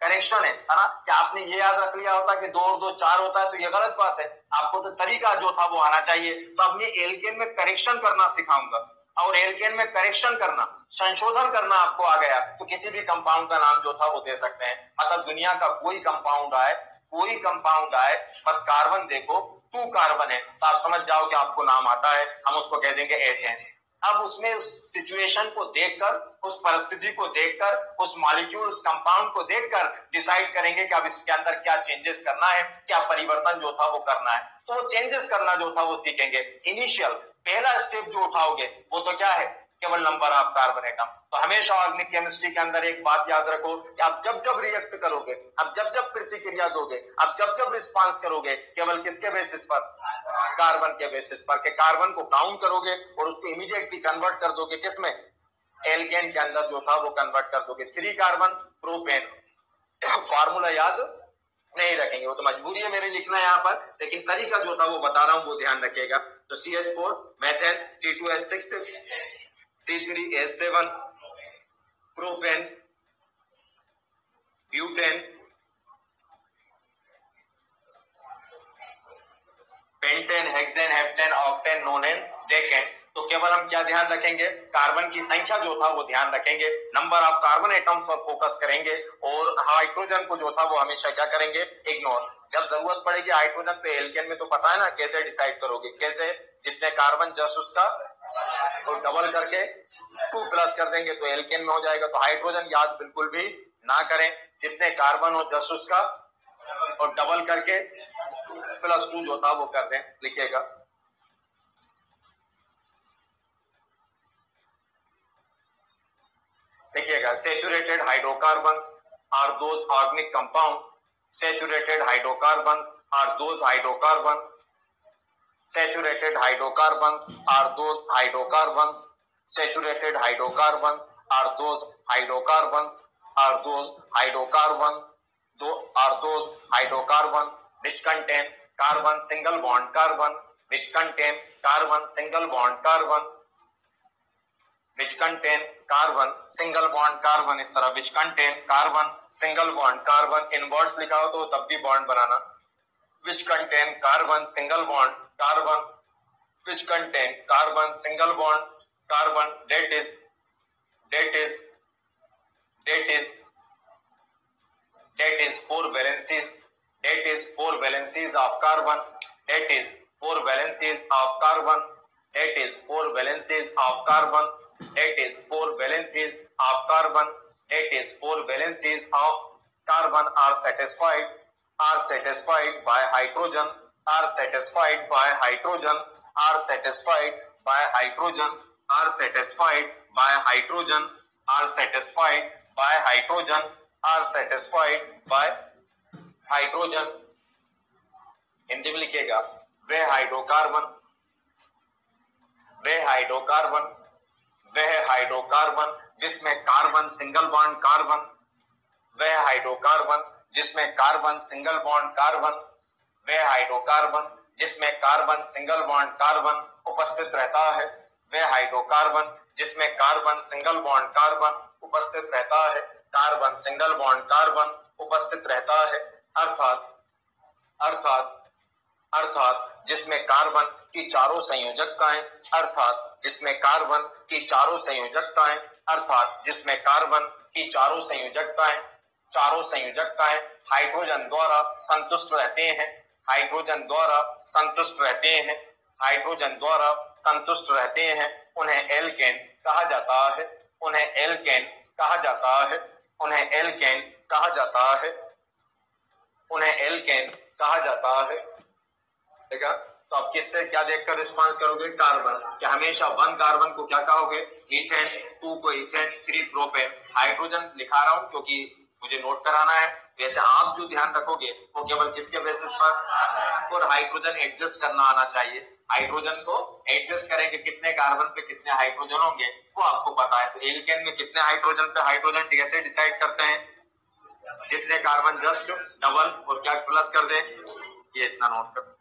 करेक्शन है ना। क्या आपने ये याद रख लिया होता कि 2 और 2 4 होता है, तो ये गलत बात है, आपको तो तरीका जो था वो आना चाहिए। तो अब मैं एल्केन में करेक्शन करना सिखाऊंगा, और एल्केन में करेक्शन करना, संशोधन करना आपको आ गया तो किसी भी कंपाउंड का नाम जो था वो दे सकते हैं। मतलब दुनिया का कोई कंपाउंड आए, कोई कंपाउंड आए, बस कार्बन देखो 2 कार्बन है, तो आप समझ जाओ कि आपको नाम आता है, हम उसको कह देंगे एथेन। अब उसमें उस सिचुएशन को देखकर, उस परिस्थिति को देखकर, उस मॉलिक्यूल, उस कंपाउंड को देखकर डिसाइड करेंगे कि अब इसके अंदर क्या चेंजेस करना है, क्या परिवर्तन जो था वो करना है, तो वो चेंजेस करना जो था वो सीखेंगे। इनिशियल पहला स्टेप जो उठाओगे वो तो क्या है, केवल नंबर ऑफ कार्बन एटम। तो हमेशा ऑर्गेनिक केमिस्ट्री के अंदर एक बात याद रखो कि आप जब जब रिएक्ट करोगे, आप जब जब प्रतिक्रिया दोगे, आप जब जब रिस्पांस करोगे, केवल किसके बेसिस पर, कार्बन के बेसिस पर, के कार्बन को काउंट करोगे और उसको इमीडिएटली कन्वर्ट कर दोगे किसमें, एल्केन के अंदर जो था वो कन्वर्ट कर दोगे। 3 कार्बन प्रोपेन, फार्मूला याद नहीं रखेंगे, वो तो मजबूरी है मेरे लिखना यहाँ पर, लेकिन तरीका जो था वो बता रहा हूं, वो ध्यान रखिएगा। तो CH4 methane, C2H6, C3H7 propane, butane, pentane, hexane, heptane, octane, नोनेन, decane. तो केवल हम क्या ध्यान रखेंगे, कार्बन की संख्या जो था वो ध्यान रखेंगे, नंबर ऑफ कार्बन एटम्स पर फोकस करेंगे, और हाइड्रोजन को जो था वो हमेशा क्या करेंगे, इग्नोर। जब जरूरत पड़ेगी हाइड्रोजन पे एल्केन में, तो पता है ना कैसे डिसाइड करोगे, कैसे, जितने कार्बन जस्ट उसका तो डबल करके 2 प्लस कर देंगे तो एल्केन में हो जाएगा। तो हाइड्रोजन याद बिल्कुल भी ना करें, जितने कार्बन हो जस्ट उसका और डबल करके +2 जो था वो कर दें, लिखिएगा। देखिएगा, saturated hydrocarbons are those organic compound, saturated hydrocarbons are those hydrocarbon, saturated hydrocarbons are those hydrocarbons, saturated hydrocarbons are those hydrocarbons, are those hydrocarbon, are those hydrocarbons which contain carbon single bond carbon, which contain carbon single bond carbon, which contain carbon single bond carbon, इस तरह which contain carbon single bond carbon, in words लिखा हो तो तब भी bond banana, which contain carbon single bond carbon, which contain carbon single bond carbon, that is that is 4 valencies, that is 4 valencies of carbon, that is 4 valencies of carbon, that is 4 valencies of carbon, that is 4 valencies of carbon, that is 4 valencies of carbon are satisfied by hydrogen, are satisfied by hydrogen, are satisfied by hydrogen are satisfied by hydrogen are satisfied by hydrogen are satisfied by hydrogen। Hindi में लिखेगा वे hydrocarbon वे hydrocarbon वह hydrocarbon जिसमें carbon single bond carbon वह hydrocarbon जिसमें carbon single bond carbon वह hydrocarbon जिसमें carbon single bond carbon उपस्थित रहता है वह हाइड्रोकार्बन जिसमें कार्बन सिंगल बॉन्ड कार्बन उपस्थित रहता है कार्बन सिंगल बॉन्ड कार्बन उपस्थित रहता है अर्थात अर्थात अर्थात जिसमें कार्बन की चारों संयोजकताएं अर्थात जिसमें कार्बन की चारों संयोजकताएं अर्थात जिसमें कार्बन की चारों संयोजकताएं हाइड्रोजन द्वारा संतुष्ट रहते हैं हाइड्रोजन द्वारा संतुष्ट रहते हैं हाइड्रोजन द्वारा संतुष्ट रहते हैं उन्हें एल्केन कहा जाता है उन्हें एल्केन कहा जाता है उन्हें एल्केन कहा जाता है उन्हें एल्केन कहा जाता है। ठीक है, तो आप किससे क्या देखकर रिस्पांस करोगे? कार्बन, क्या हमेशा 1 कार्बन को क्या कहोगे? ईथेन, 2 को ईथेन, 3 प्रोपेन। हाइड्रोजन लिखा रहा हूं क्योंकि मुझे नोट कराना है। वैसे आप जो ध्यान रखोगे वो केवल किसके बेसिस पर? और हाइड्रोजन एडजस्ट करना आना चाहिए। हाइड्रोजन को एडजस्ट करेंगे कितने कार्बन पे कितने हाइड्रोजन होंगे वो आपको पता है। तो एल्केन में कितने हाइड्रोजन पे हाइड्रोजन कैसे डिसाइड करते हैं? जितने कार्बन जस्ट डबल और क्या प्लस कर दें, ये इतना नोट कर।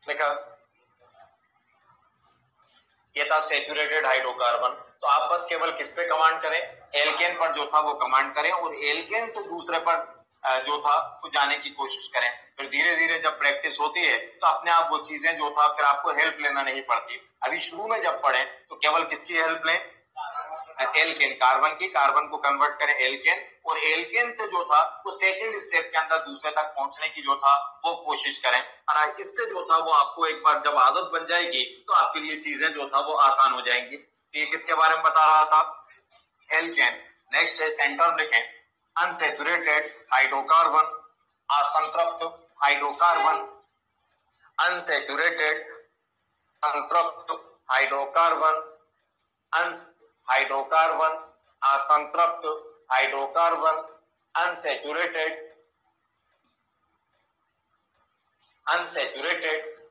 लिखा, ये था सैचुरेटेड हाइड्रोकार्बन। तो आप बस केवल किस पे कमांड करें? एल्केन पर जो था वो कमांड करें और एल्केन से दूसरे पर जो था वो जाने की कोशिश करें। फिर धीरे धीरे जब प्रैक्टिस होती है तो अपने आप वो चीजें जो था फिर आपको हेल्प लेना नहीं पड़ती। अभी शुरू में जब पढ़े तो केवल किसकी हेल्प लें? एल्केन, कार्बन की। कार्बन को कन्वर्ट करें एल्केन और एल्केन से जो था वो सेकंड स्टेप के अंदर दूसरे तक पहुंचने की जो था वो कोशिश करें। और इससे जो था वो आपको एक बार जब आदत बन जाएगी तो आपके लिए चीजें जो था वो आसान हो जाएंगी। ये किसके बारे में बता रहा था? एल्केन। नेक्स्ट है सेंटर लिखें, अनसैचुरेटेड हाइड्रोकार्बन, असंतृप्त हाइड्रोकार्बन, अनसैचुरेटेड संतृप्त हाइड्रोकार्बन, हाइड्रोकार्बन, असंतृप्त हाइड्रोकार्बन, अनसैचुरेटेड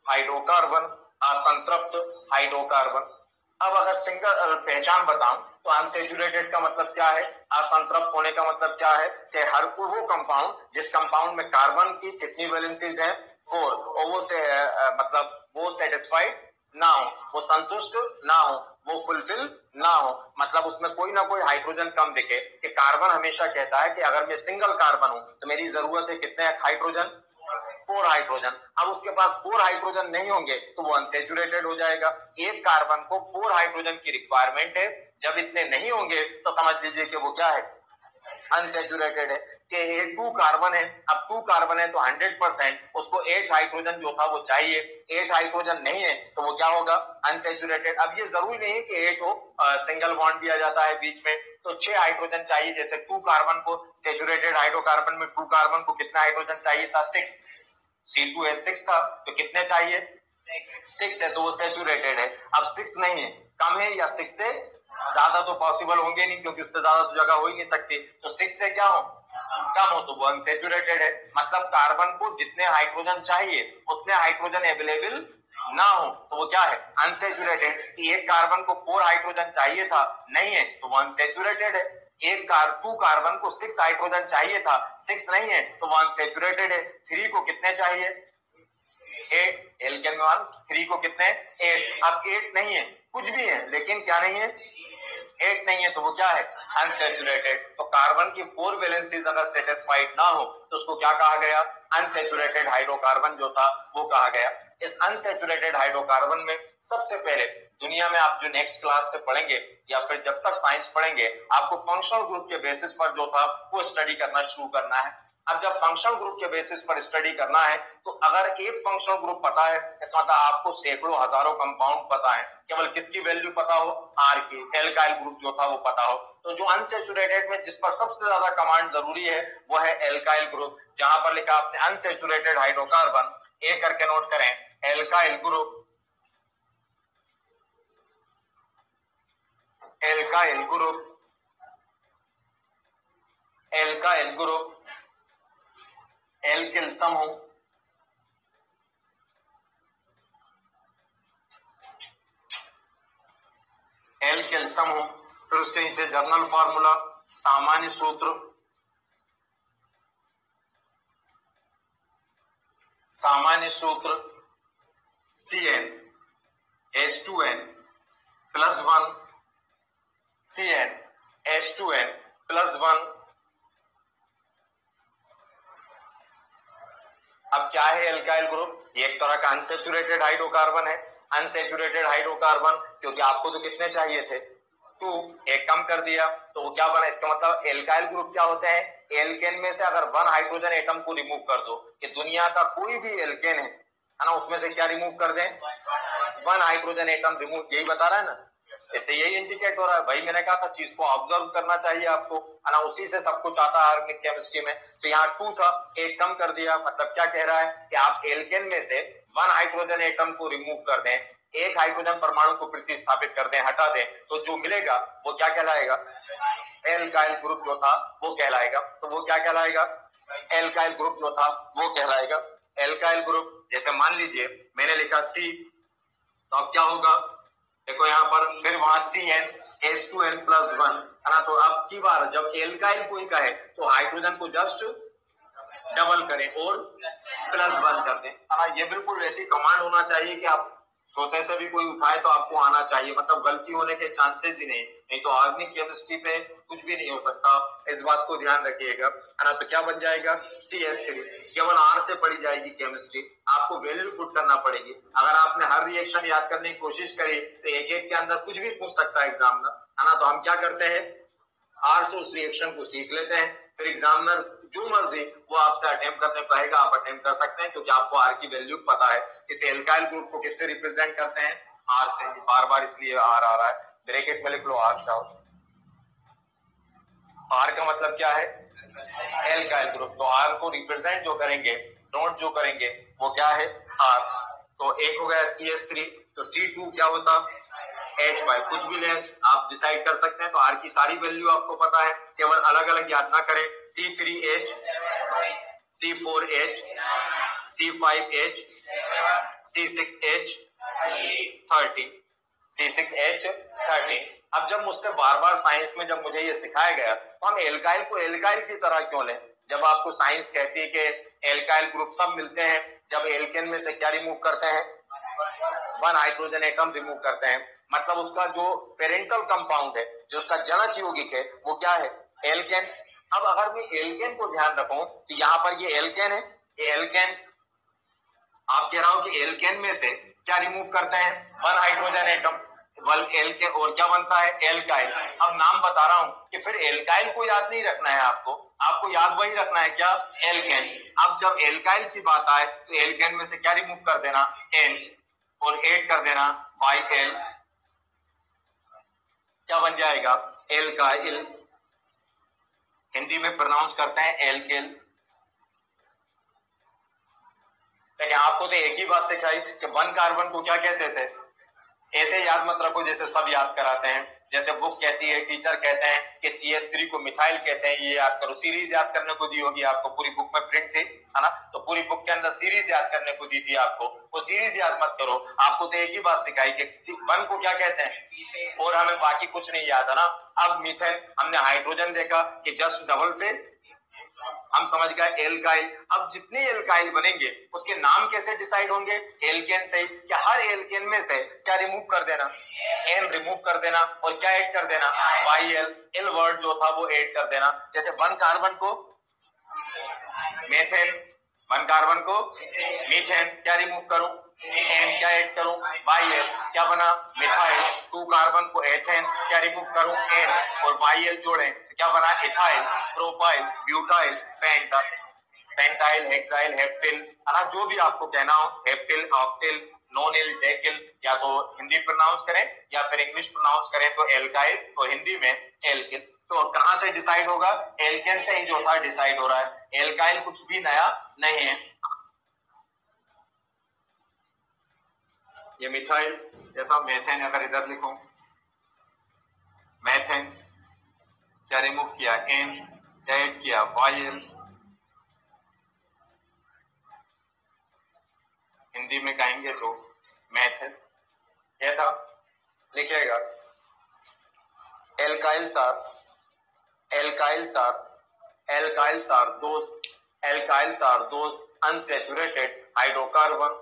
हाइड्रोकार्बन, असंतृप्त हाइड्रोकार्बन। अब अगर सिंगल पहचान बताऊं तो अनसैचुरेटेड का मतलब क्या है? असंतृप्त होने का मतलब क्या है? कि हर वो कंपाउंड जिस कंपाउंड में कार्बन की कितनी वैलेंसीज हैं? 4, और वो से मतलब वो सेटिस्फाइड ना हो, वो संतुष्ट ना हो, वो फुलफिल ना हो, मतलब उसमें कोई ना कोई हाइड्रोजन कम दिखे। कि कार्बन हमेशा कहता है कि अगर मैं सिंगल कार्बन हूं तो मेरी जरूरत है कितने हाइड्रोजन? 4 4 हाइड्रोजन। अब उसके पास 4 हाइड्रोजन नहीं होंगे तो वो अनसैचुरेटेड हो जाएगा। एक कार्बन को 4 हाइड्रोजन की रिक्वायरमेंट है, जब इतने नहीं होंगे तो समझ लीजिए कि वो क्या है, अनसैचुरेटेड है। कि ये 2 कार्बन है, अब 2 कार्बन है तो 100% उसको 8 हाइड्रोजन जो था वो चाहिए, 8 हाइड्रोजन नहीं है तो वो क्या होगा, अनसैचुरेटेड। अब ये जरूरी नहीं है कि 8 हो, सिंगल बॉन्ड दिया जाता है बीच में, तो 6 हाइड्रोजन चाहिए। जैसे 2 कार्बन को सैचुरेटेड हाइड्रोकार्बन में 2 कार्बन को कितना हाइड्रोजन चाहिए था, 6, C2H6 था, तो कितने चाहिए, 6 है, तो वो सैचुरेटेड है। अब 6 नहीं है, कम है, या 6 से ज्यादा तो पॉसिबल होंगे नहीं क्योंकि उससे ज्यादा तो जगह हो ही नहीं सकती, तो 6 से क्या हो, कम हो, तो वो अनसैचुरेटेड है। मतलब कार्बन को जितने हाइड्रोजन चाहिए उतने हाइड्रोजन अवेलेबल ना हो तो वो क्या है, अनसैचुरेटेड। एक कार्बन को 4 हाइड्रोजन चाहिए था, नहीं है तो वो अनसैचुरेटेड है। एक 2 कार्बन को 6 हाइड्रोजन चाहिए था, 6 नहीं है तो वो अनसैचुरेटेड है। 3 को कितने चाहिए, 8, एल्केन में 3 को कितने, 8। अब 8 नहीं है, कुछ भी है लेकिन क्या नहीं है, 8 नहीं है तो वो क्या है, अनसैचुरेटेड। तो कार्बन की 4 वैलेंसीज अगर सेटिस्फाइड ना हो तो उसको क्या कहा गया, अनसैचुरेटेड हाइड्रोकार्बन जो था वो कहा गया। इस अनसैचुरेटेड हाइड्रोकार्बन में सबसे पहले दुनिया में आप जो नेक्स्ट क्लास से पढ़ेंगे या फिर जब तक साइंस पढ़ेंगे, आपको फंक्शनल ग्रुप के बेसिस पर जो था वो स्टडी करना शुरू करना है। अब जब फंक्शनल ग्रुप के बेसिस पर स्टडी करना है तो अगर एक फंक्शनल ग्रुप पता है, इसका मतलब आपको सैकड़ों हजारों कंपाउंड पता है, केवल किसकी वैल्यू पता हो, आर की, एल्काइल ग्रुप जो था वो पता हो। तो जो अनसैचुरेटेड में जिस पर सबसे ज्यादा कमांड जरूरी है वो है एल्काइल ग्रुप। जहां पर लिखा आपने अनसैचुरेटेड हाइड्रोकार्बन, ए करके नोट करें, alkyl group, alkyl group, alkyl group, alkyl समूह, एल्किल समूह। फिर उसके नीचे जर्नल फार्मूला, सामान्य सूत्र, सामान्य सूत्र CnH2n प्लस 1, CnH2n प्लस 1। अब क्या है एल्काइल ग्रुप, ये एक तरह का अनसैचुरेटेड हाइड्रोकार्बन है। अनसैचुरेटेड हाइड्रोकार्बन क्योंकि आपको तो कितने चाहिए थे, 2, एक कम कर दिया तो वो क्या बना, इसका मतलब एल्काइल ग्रुप क्या होते हैं, एल्केन में से अगर 1 हाइड्रोजन एटम को रिमूव कर दो, कि दुनिया का कोई भी एल्केन है ना, उसमें से क्या रिमूव कर दें, 1 हाइड्रोजन एटम रिमूव, यही बता रहा है ना, इससे यही इंडिकेट हो रहा है। भाई मैंने कहा था चीज को ऑब्जर्व करना चाहिए आपको, है ना, उसी से सब कुछ आता है ऑर्गेनिक केमिस्ट्री में। तो यहाँ 2 था, एक कम कर दिया, मतलब क्या कह रहा है कि आप एल्केन में से 1 हाइड्रोजन एटम को रिमूव कर दें, एक हाइड्रोजन परमाणु को प्रतिस्थापित कर दें, हटा दें, तो जो मिलेगा वो क्या कहलाएगा, एल्काइल ग्रुप जो था वो कहलाएगा। तो वो क्या कहलाएगा, एल्काइल ग्रुप जो था वो कहलाएगा। एल्काइल ग्रुप, जैसे मान लीजिए मैंने लिखा C, तो अब क्या होगा, देखो यहाँ पर फिर वहां CnH2n प्लस 1, है ना, तो अब की बार जब एल्काइल कोई कहे तो हाइड्रोजन को जस्ट डबल करें और प्लस 1 कर दें, है ना। ये बिल्कुल वैसी कमांड होना चाहिए कि आप सोते से भी कोई उठाए तो आपको आना चाहिए, मतलब गलती होने के चांसेस ही नहीं तो ऑर्गेनिक केमिस्ट्री पे कुछ भी नहीं हो सकता, इस बात को ध्यान रखिएगा, है ना। तो क्या बन जाएगा, CH3, केवल R से पढ़ी जाएगी केमिस्ट्री, आपको वैल्यू पुट करना पड़ेगी। अगर आपने हर रिएक्शन याद करने की कोशिश करी तो एक एक के अंदर कुछ भी पूछ सकता है एग्जामिनर, है ना। तो हम क्या करते हैं, R से उस रिएक्शन को सीख लेते हैं, फिर एग्जामिनर जो मर्जी वो आपसे अटेम्प्ट करने को कहेगा, आप अटेम्प्ट कर सकते हैं क्योंकि आपको R की वैल्यू पता है। इस एल्काइल ग्रुप को किससे रिप्रेजेंट करते हैं, R से, बार बार इसलिए R आ रहा है, ब्रैकेट में लिख लो R क्या होता है, R का मतलब क्या है, एल्काइल ग्रुप। तो R को रिप्रेजेंट जो करेंगे, नोट जो करेंगे वो क्या है, R। तो एक हो गया CH3, तो C2 क्या होता, H5, कुछ भी ले आप डिसाइड कर सकते हैं। तो R की सारी वैल्यू आपको पता है, केवल अलग अलग याद ना करें, C3H, C4H, C5H, C6H 30, C6H30। अब जब मुझसे बार बार साइंस में जब मुझे ये सिखाया गया तो हम एल्काइल को एल्काइल की तरह क्यों लें, जब आपको साइंस कहती है कि एल्काइल ग्रुप तब मिलते हैं जब एल्केन में से क्या रिमूव करते हैं, 1 हाइड्रोजन एटम रिमूव करते हैं, मतलब उसका जो पेरेंटल कंपाउंड है, जो उसका जनक यौगिक है वो क्या है, एल्केन। अब अगर मैं एल्केन को ध्यान रखूं तो यहाँ पर ये एल्केन है, ये एल्केन, आप कह रहा हो कि एल्केन में से क्या रिमूव करते हैं, one hydrogen atom, one alkane, और क्या बनता है, एल्काइल। अब नाम बता रहा हूं कि फिर एल्काइल को याद नहीं रखना है आपको, आपको याद वही रखना है क्या, एल्केन। अब जब एल्काइल की बात आए तो एल्केन में से क्या रिमूव कर देना, एन, और ऐड कर देना बाई एल, क्या बन जाएगा, एल्काइल। हिंदी में प्रोनाउंस करते हैं एल्केल। लेकिन आपको तो एक ही बात सिखाई कि वन कार्बन को क्या कहते थे, ऐसे याद मत रखो जैसे सब याद कराते हैं, जैसे बुक कहती है, टीचर कहते हैं कि CH3 को मिथाइल कहते हैं, ये याद करो। सीरीज याद करने को दी होगी आपको, पूरी बुक में प्रिंट थी, है ना, तो पूरी बुक के अंदर सीरीज याद करने को दी थी आपको, वो सीरीज याद मत करो। आपको तो एक ही बात सिखाई कि वन को क्या कहते हैं, और हमें बाकी कुछ नहीं याद, है ना। अब मीथेन, हमने हाइड्रोजन देखा कि जस्ट डबल से हम समझ गए एल्काइल। अब जितने एल्काइल बनेंगे उसके नाम कैसे डिसाइड होंगे, एल्केन से। क्या हर एल्केन में से क्या रिमूव कर देना, एन रिमूव कर देना, और क्या ऐड कर देना, वाई एल, एल वर्ड जो था वो ऐड कर देना। जैसे वन कार्बन को मेथेन, वन कार्बन को मीथेन, क्या रिमूव करूं, एन, क्या ऐड करूं, वाई एल, क्या बना, मिथाइल। टू कार्बन को एथेन, क्या रिमूव करूं, एन, और वाई एल जोड़ें, क्या बना, ethyl, propyl, butyl, pentyl, hexyl, heptyl, है ना, जो भी आपको कहना हो, हेप्टिल, ऑक्टिल, नोनिल, डेकिल, या तो हिंदी प्रोनाउंस करें या फिर इंग्लिश प्रोनाउंस करें तो एल्काइल, तो हिंदी में एल्किल। तो कहां से डिसाइड होगा, एल्केन से ही जो था डिसाइड हो रहा है, एल्काइल कुछ भी नया नहीं है। ये मिथाइल, ये था मेथेन, अगर इधर लिखूं मेथेन, क्या रिमूव किया, एन, क्या ऐड किया, वाई, हिंदी में कहेंगे तो मेथेन, ये था। लिखिएगा एल्काइल्स are, alkyls are alkyls are those unsaturated hydrocarbon,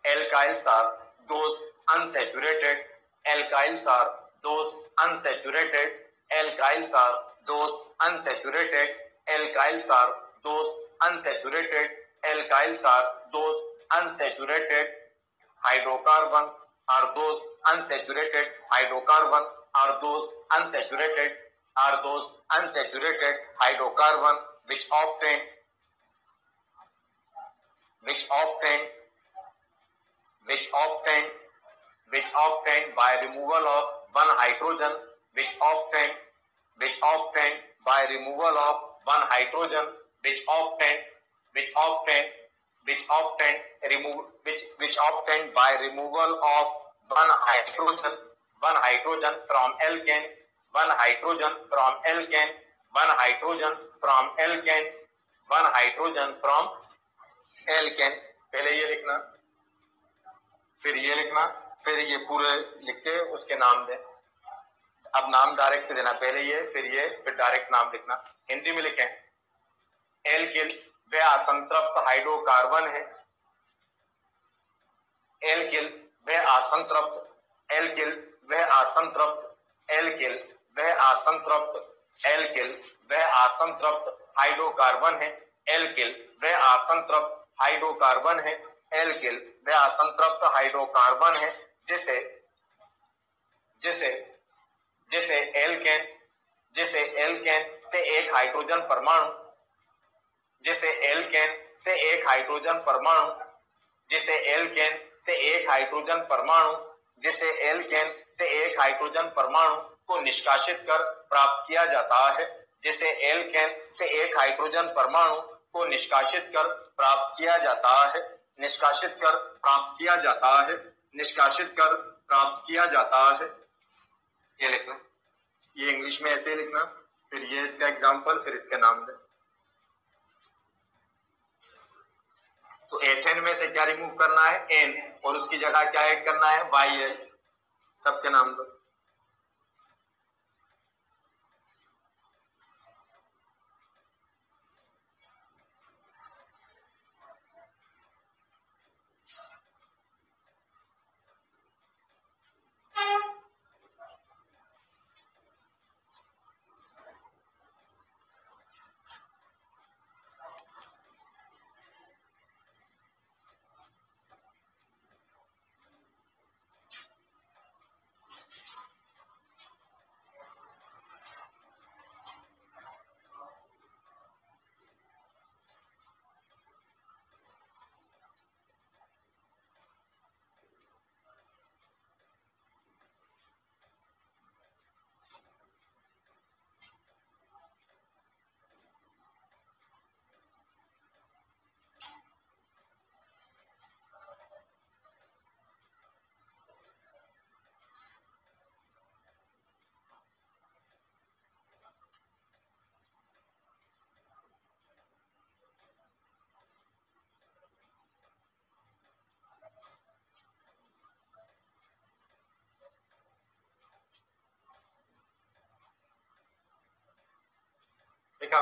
alkyls are those unsaturated, alkyls are those unsaturated, alkyls are those unsaturated, alkyls are those unsaturated, alkyls are those unsaturated hydrocarbons are those unsaturated hydrocarbon are those unsaturated are those unsaturated hydrocarbon which obtain which obtain which obtain which obtained by removal of one hydrogen, which obtained by removal of one hydrogen, which obtained which obtained by removal of one hydrogen from alkane, one hydrogen from alkane, one hydrogen from alkane, one hydrogen from alkane। पहले ये लिखना, फिर ये लिखना, फिर ये पूरे लिख के उसके नाम दें। अब नाम डायरेक्ट देना, पहले ये, फिर डायरेक्ट नाम लिखना। हिंदी में लिखें एल्किल, वे असंतृप्त हाइड्रोकार्बन है। एल्किल वे असंतृप्त, एल्किल वे असंतृप्त, एल्किल वे असंतृप्त, एल्किल वे असंतृप्त हाइड्रोकार्बन है। एल्किल वे असंतृप्त हाइड्रोकार्बन है। एल्किल वे असंतृप्त हाइड्रोकार्बन है, जिसे जिसे जिसे एल्केन से एक हाइड्रोजन परमाणु, जिसे एल्केन से एक हाइड्रोजन परमाणु, जिसे एल्केन से एक हाइड्रोजन परमाणु, जिसे एल्केन से एक हाइड्रोजन परमाणु को निष्कासित कर प्राप्त किया जाता है, जिसे एल्केन से एक हाइड्रोजन परमाणु को निष्कासित कर प्राप्त किया जाता है, निष्कासित कर प्राप्त किया जाता है, निष्कासित कर प्राप्त किया जाता है। ये लिखना, ये इंग्लिश में ऐसे लिखना, फिर ये इसका एग्जाम्पल, फिर इसके नाम दे। तो एथेन में से क्या रिमूव करना है, एन, और उसकी जगह क्या ऐड करना है, वाई एल। सबके नाम दो। देखा,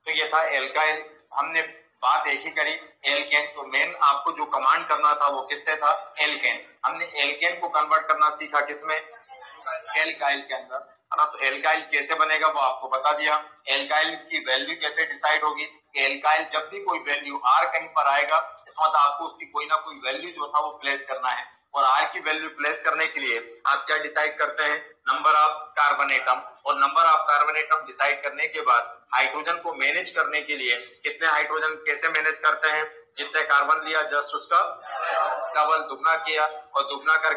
तो ये था एल्काइल। हमने बात एक ही करी, एल्केन। तो मेन आपको जो कमांड करना था वो किससे था? एल्केन। हमने एल्केन को कन्वर्ट करना सीखा किसमें? एल्काइल के अंदर, है ना। तो एल्काइल कैसे बनेगा वो आपको बता दिया। एल्काइल की वैल्यू कैसे डिसाइड होगी? एल्काइल जब भी कोई वैल्यू आर कहीं पर आएगा, इसका मतलब आपको उसकी कोई ना कोई वैल्यू जो था वो प्लेस करना है। और आर की वैल्यू प्लेस करने के लिए आप क्या डिसाइड करते हैं? Number of carbon atom. और number of carbon atom decide करने के बाद हाइड्रोजन को मैनेज करने के लिए कितने हाइड्रोजन कैसे मैनेज करते हैं? जितने कार्बन लिया जस्ट उसका डबल, दुगना किया, और दुगना कर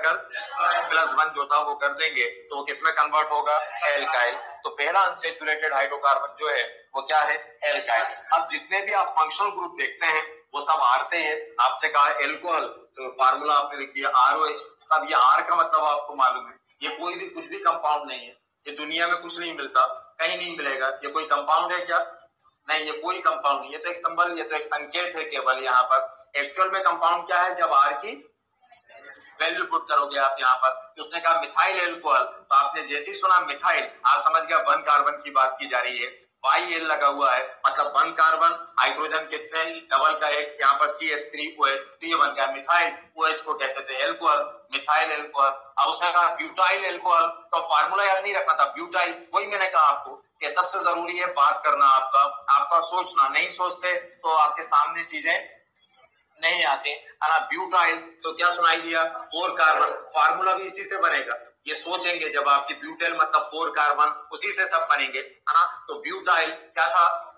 +1 जो था वो कर देंगे, तो वो किसमें कन्वर्ट होगा? एल्काइल। तो पहला अनसैचुरेटेड हाइड्रोकार्बन जो है वो क्या है? एल्काइल। अब जितने भी आप फंक्शनल ग्रुप देखते हैं वो सब आर से है। आपसे कहा एल्कोहल, तो फार्मूला आपने लिख दिया ROH। अब ये आर का मतलब आपको मालूम है, ये कोई भी कुछ भी कंपाउंड नहीं है। ये दुनिया में कुछ नहीं मिलता, कहीं नहीं मिलेगा। ये कोई कंपाउंड है क्या? नहीं, ये कोई कंपाउंड नहीं। ये तो एक सिंबल, ये तो एक संकेत है केवल। यहाँ पर एक्चुअल में कंपाउंड क्या है? जब आर की वैल्यू पुट करोगे आप यहाँ पर। तो उसने कहा मिथाइल एल्कोहल, तो आपने जैसे ही सुना मिथाइल, आप समझ गया 1 कार्बन की बात की जा रही है। YL लगा हुआ है, मतलब 1 कार्बन, हाइड्रोजन कितने? डबल का एक, यहाँ पर CH3OH, तो ये बन गया मिथाइल। OH को कहते थे एल्कोहल, मिथाइल एल्कोहल। अब उसने कहा ब्यूटाइल एल्कोहल, तो फार्मूला याद नहीं रखना था, ब्यूटाइल। वही मैंने कहा आपको कि सबसे जरूरी है बात करना आपका सोचना। नहीं सोचते तो आपके सामने चीजें नहीं आते, है ना। ब्यूटाइल, तो क्या सुनाई दिया? 4 कार्बन। फार्मूला भी इसी से बनेगा। ये सोचेंगे जब आपकी ब्यूटाइल मतलब 4 कार्बन, उसी से सब बनेंगे, है ना। तो ब्यूटाइल क्या था?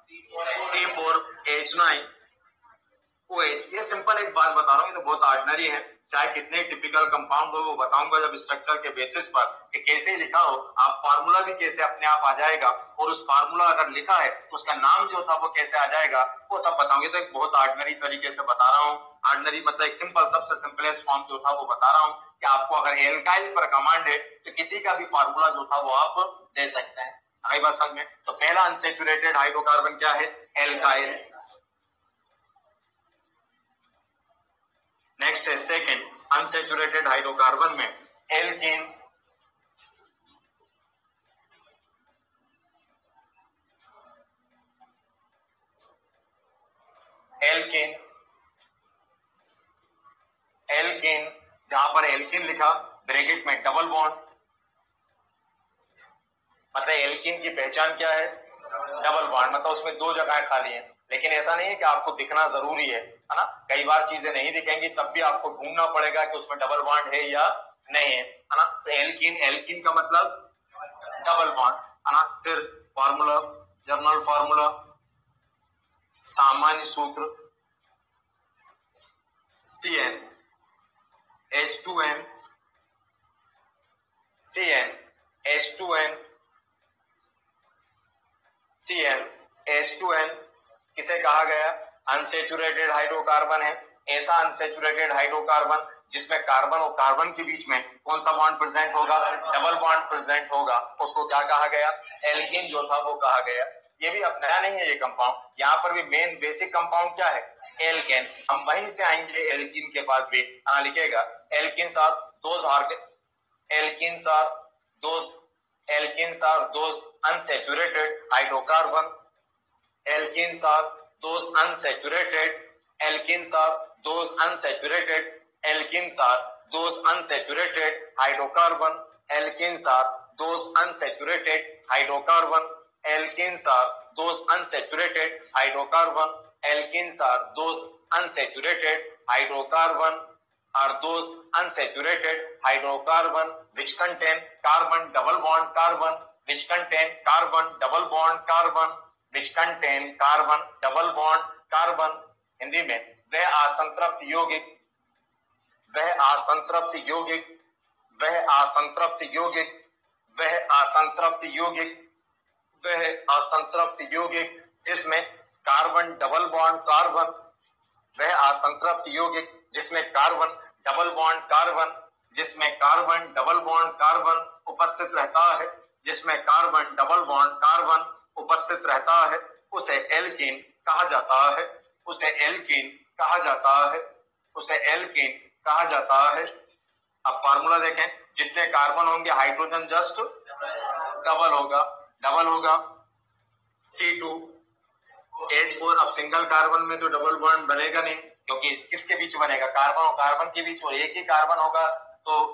C4H9OH। ये सिंपल एक बात बता रहा हूँ, ये तो बहुत ऑर्डिनरी है। चाहे कितने टिपिकल कंपाउंड हो वो बताऊंगा जब स्ट्रक्चर के बेसिस पर कि कैसे लिखा हो। आप फार्मूला भी कैसे अपने आप आ जाएगा, और उस फार्मूला अगर लिखा है तो उसका नाम जो था वो कैसे आ जाएगा, वो सब बताऊंगे। तो एक बहुत ऑर्डिनरी तरीके से बता रहा हूँ। ऑर्डिनरी मतलब एक सिंपल, सबसे सिंपलेस्ट फॉर्म जो था वो बता रहा हूँ कि आपको अगर एल्काइल पर कमांड है तो किसी का भी फार्मूला जो था वो आप दे सकते हैं। आई बात समझ में? तो पहला अनसैचुरेटेड हाइड्रोकार्बन क्या है? एल्काइल। नेक्स्ट है सेकंड अनसैचुरेटेड हाइड्रोकार्बन में एल्कीन। एल्कीन, एल्कीन, जहां पर एल्कीन लिखा ब्रैकेट में डबल बॉन्ड, मतलब एल्कीन की पहचान क्या है? डबल बॉन्ड, मतलब उसमें 2 जगह खाली हैं। लेकिन ऐसा नहीं है कि आपको दिखना जरूरी है ना। कई बार चीजें नहीं दिखेंगी, तब भी आपको ढूंढना पड़ेगा कि उसमें डबल बॉन्ड है या नहीं है ना। तो एल्कीन, एल्कीन का मतलब डबल बॉन्ड, है ना। फिर फार्मूला, जर्नल फार्मूला, सामान्य सूत्र CN H2N, CN H2N, CN H2N किसे कहा गया? अनसैचुरेटेड हाइड्रोकार्बन है। ऐसा अनसैचुरेटेड हाइड्रोकार्बन जिसमें कार्बन और कार्बन के बीच में कौन सा बॉन्ड प्रेजेंट होगा? डबल बॉन्ड प्रेजेंट होगा, उसको क्या कहा गया? एल्कीन जो था वो कहा गया। ये भी अब नया नहीं है ये कंपाउंड। यहाँ पर भी मेन बेसिक कंपाउंड क्या है? एल्केन। हम वहीं से आएंगे एल्कीन के पास भी। लिखेगा alkenes are those Alkenes are those alkenes are those unsaturated hydrocarbon. Alkenes are those unsaturated. Alkenes are those unsaturated. Alkenes are those unsaturated hydrocarbon. Alkenes are those unsaturated hydrocarbon. Alkenes are those unsaturated hydrocarbon. Alkenes are those unsaturated hydrocarbon are those unsaturated hydrocarbon which contain carbon double bond carbon, which contain carbon double bond carbon, which contain carbon double bond carbon। Hindi में वह असंतृप्त यौगिक, वह असंतृप्त यौगिक, वह असंतृप्त यौगिक, वह असंतृप्त यौगिक, वह असंतृप्त यौगिक जिसमें कार्बन डबल बॉन्ड कार्बन, वह असंतृप्त यौगिक जिसमें कार्बन डबल बॉन्ड कार्बन, जिसमें कार्बन डबल बॉन्ड कार्बन उपस्थित रहता है, जिसमें कार्बन डबल बॉन्ड कार्बन उपस्थित रहता है, उसे एल्कीन कहा जाता है, उसे एल्कीन कहा जाता है, उसे एल्कीन कहा जाता है। अब फार्मूला देखें, जितने कार्बन होंगे हाइड्रोजन जस्ट डबल होगा, डबल होगा। C2H4। अब सिंगल कार्बन में तो डबल बॉन्ड बनेगा नहीं, क्योंकि किसके बीच बनेगा, कार्बन और कार्बन के बीच, और एक ही कार्बन होगा तो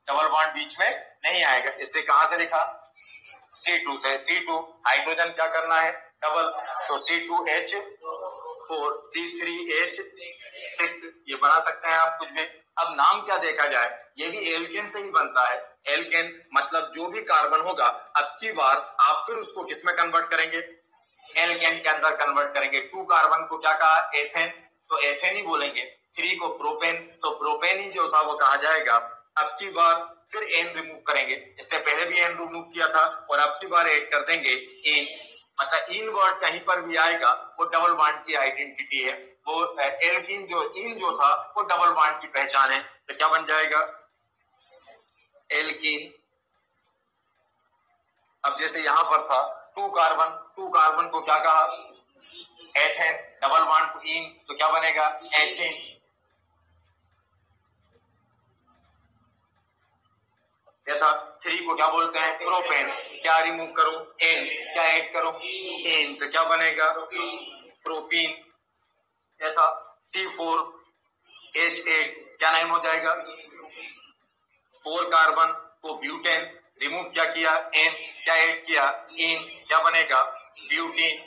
डबल बॉन्ड बीच में नहीं आएगा। इसलिए कहां से लिखा, C2 से। C2 हाइड्रोजन क्या करना है, डबल, तो C2H4 C3H6 ये बना सकते हैं आप कुछ भी। अब नाम क्या देखा जाए, ये भी एल्केन से ही बनता है। एल्केन मतलब जो भी कार्बन होगा, अब की बार आप फिर उसको किसमें कन्वर्ट करेंगे, एल्केन के अंदर कन्वर्ट करेंगे। 2 कार्बन को क्या कहा, एथेन, तो एथेन ही बोलेंगे। 3 को प्रोपेन, तो प्रोपेन ही जो था वो कहा जाएगा। अब की बार फिर एन रिमूव करेंगे, इससे पहले भी एन रिमूव किया था, और अब की बार ऐड कर देंगे इन। मतलब इन वर्ड कहीं पर भी आएगा वो डबल बॉन्ड की आइडेंटिटी है, वो एल्कीन जो इन जो था वो डबल बॉन्ड की पहचान है। तो क्या बन जाएगा, एल्कीन। अब जैसे यहां पर था 2 कार्बन, 2 कार्बन को क्या कहा, एथेन, डबल बॉन्ड को इन, तो क्या बनेगा, एथेन। ये था 3 को क्या बोलते हैं, प्रोपेन, क्या रिमूव करूं, एन, क्या ऐड करूं, एन, तो क्या बनेगा, प्रोपीन। ये था C4H8, क्या नाम हो जाएगा, 4 कार्बन को ब्यूटेन, रिमूव क्या किया, एन, क्या ऐड किया, इन, क्या बनेगा, ब्यूटीन।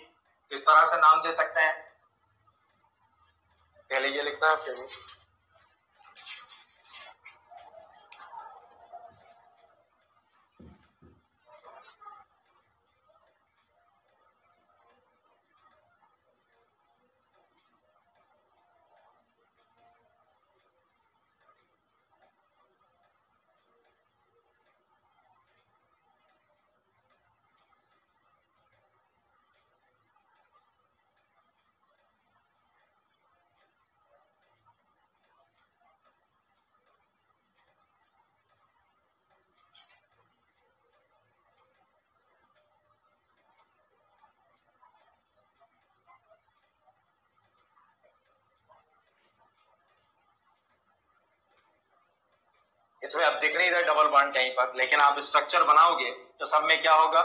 इस तरह से नाम दे सकते हैं। पहले ये लिखना है फिर इसमें अब दिख नहीं रहा डबल बॉन्ड कहीं पर, लेकिन आप स्ट्रक्चर बनाओगे तो सब में क्या होगा,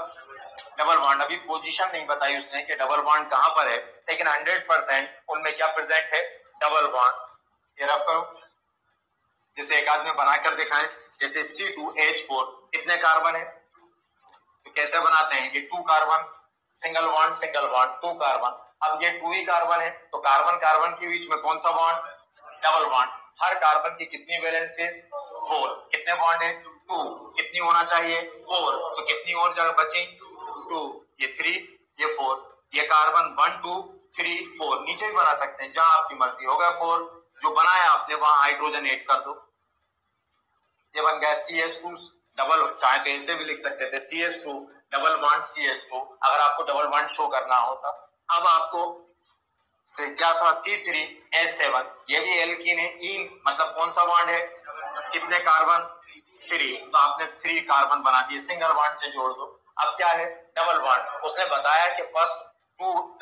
डबल बॉन्ड। अभी पोजीशन नहीं बताई उसने कि डबल बॉन्ड कहां पर है, लेकिन 100% उनमें क्या प्रेजेंट है, डबल बॉन्ड। ये रफ करो, जैसे एक आदमी बनाकर दिखाएं। जैसे C2H4 कितने कार्बन है, तो कैसे बनाते हैं, ये 2 कार्बन, सिंगल बॉन्ड 2 कार्बन। अब ये 2 ही कार्बन है, तो कार्बन कार्बन के बीच में कौन सा बॉन्ड, डबल बॉन्ड। हर कार्बन की कितनी वैलेंसीज, 4, कितने बॉन्ड है, 2, कितनी होना चाहिए, 4, तो कितनी और जगह बची, 2, ये 3, ये 4, ये कार्बन 1 2 3 4 नीचे भी बना सकते हैं, जहां आपकी मर्जी, हो गया 4। जो बनाया आपने वहां हाइड्रोजन ऐड कर दो, ये बन गया CH2 डबल, चाहे तो ऐसे भी लिख सकते थे CH2 डबल बॉन्ड CH2, अगर आपको डबल बॉन्ड शो करना होता। अब आपको क्या था, C3H7, ये भी एल्कीन है, इन मतलब कौन सा बॉन्ड है, कितने कार्बन, 3, तो आपने 3 कार्बन बना दिए, सिंगल बॉन्ड से जोड़ दो। अब क्या है, डबल बॉन्ड। उसने बताया कि फर्स्ट 2,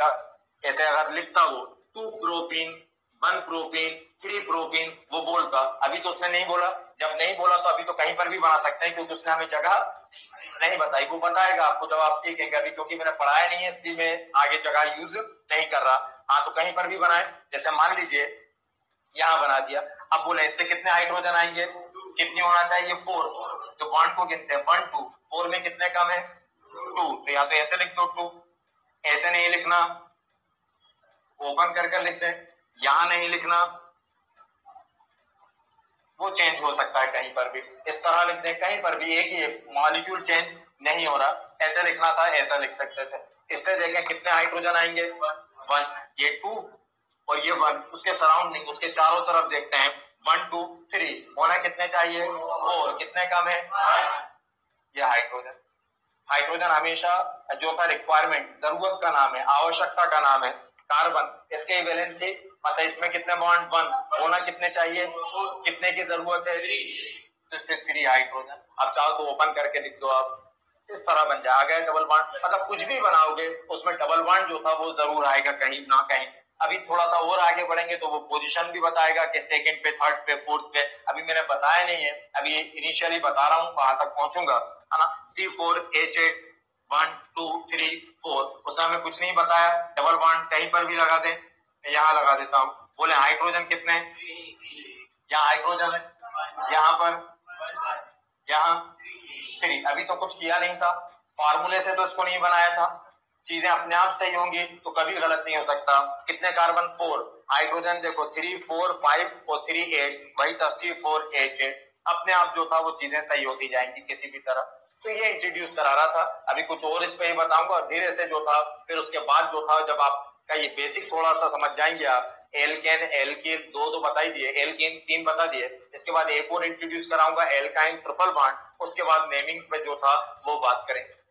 ऐसे अगर लिखता वो 2 प्रोपीन 1 प्रोपीन 3 प्रोपीन, वो बोलता। अभी तो उसने नहीं बोला, जब नहीं बोला तो अभी तो कहीं पर भी बना सकते हैं, क्योंकि उसने हमें जगह नहीं बताई। वो बताएगा आपको जब आप सीखेंगे, अभी क्योंकि मैंने पढ़ाया नहीं है इसलिए मैं आगे जगह यूज नहीं कर रहा। हाँ, तो कहीं पर भी बनाए, जैसे मान लीजिए यहाँ बना दिया। अब बोले इससे कितने हाइड्रोजन आएंगे, कितनी होना चाहिए, 4, तो बॉन्ड को गिनते हैं 1 2, 4 में कितने कम है, 2, तो या तो ऐसे लिख दो 2, ऐसे नहीं लिखना, ओपन कर लिख दे, यहां नहीं लिखना, वो चेंज हो सकता है कहीं पर भी, इस तरह लिख दे, कहीं पर भी एक ही मॉलिक्यूल चेंज नहीं हो रहा, ऐसे लिखना था ऐसा लिख सकते थे। इससे देखें कितने हाइड्रोजन आएंगे, 1, ये 2 और ये 1, उसके सराउंडिंग उसके चारों तरफ देखते हैं, 1 2 3 होना कितने चाहिए, 4, कितने कम है, ये हाइड्रोजन। हाइड्रोजन हमेशा जो था रिक्वायरमेंट, जरूरत का नाम है, आवश्यकता का नाम है। कार्बन इसके वैलेंसी मतलब इसमें कितने बॉन्ड, 1 होना कितने चाहिए, कितने की जरूरत है, तो इससे 3 हाइड्रोजन। अब चाहो तो ओपन करके लिख दो आप, इस तरह बन जाए, आ गया डबल बॉन्ड। मतलब कुछ भी बनाओगे उसमें डबल बॉन्ड जो था वो जरूर आएगा कहीं ना कहीं। अभी थोड़ा सा और आगे बढ़ेंगे तो वो पोजीशन भी बताएगा कि सेकंड पे, थर्ड पे, फोर्थ पे। अभी मैंने बताया नहीं है, अभी इनिशियली बता रहा हूँ, वहां तक पहुंचूंगा, है ना। C4H8 1 2 3 4, उसमें हमें कुछ नहीं बताया, डबल बॉन्ड कहीं पर भी लगा दें, यहाँ लगा देता हूं। बोले हाइड्रोजन कितने, यहाँ हाइड्रोजन है, यहाँ पर, यहाँ 3। अभी तो कुछ किया नहीं था, फार्मूले से तो इसको नहीं बनाया था, चीजें अपने आप सही होंगी तो कभी गलत नहीं हो सकता। कितने कार्बन, 4, हाइड्रोजन देखो 3 4 5 और 3 8, वही था C4H8। अपने आप जो था वो चीजें सही होती जाएंगी किसी भी तरह। तो ये इंट्रोड्यूस करा रहा था, अभी कुछ और इस पे ही बताऊंगा, और धीरे से जो था फिर उसके बाद जो था, जब आपका ये बेसिक थोड़ा सा समझ जाएंगे आप, एल्केन एल्कीन दो तो बता ही दिए, एल्कीन 3 बता दिए, इसके बाद एक और इंट्रोड्यूस कराऊंगा एल्काइन ट्रिपल बॉन्ड, उसके बाद नेमिंग पे जो था वो बात करेंगे।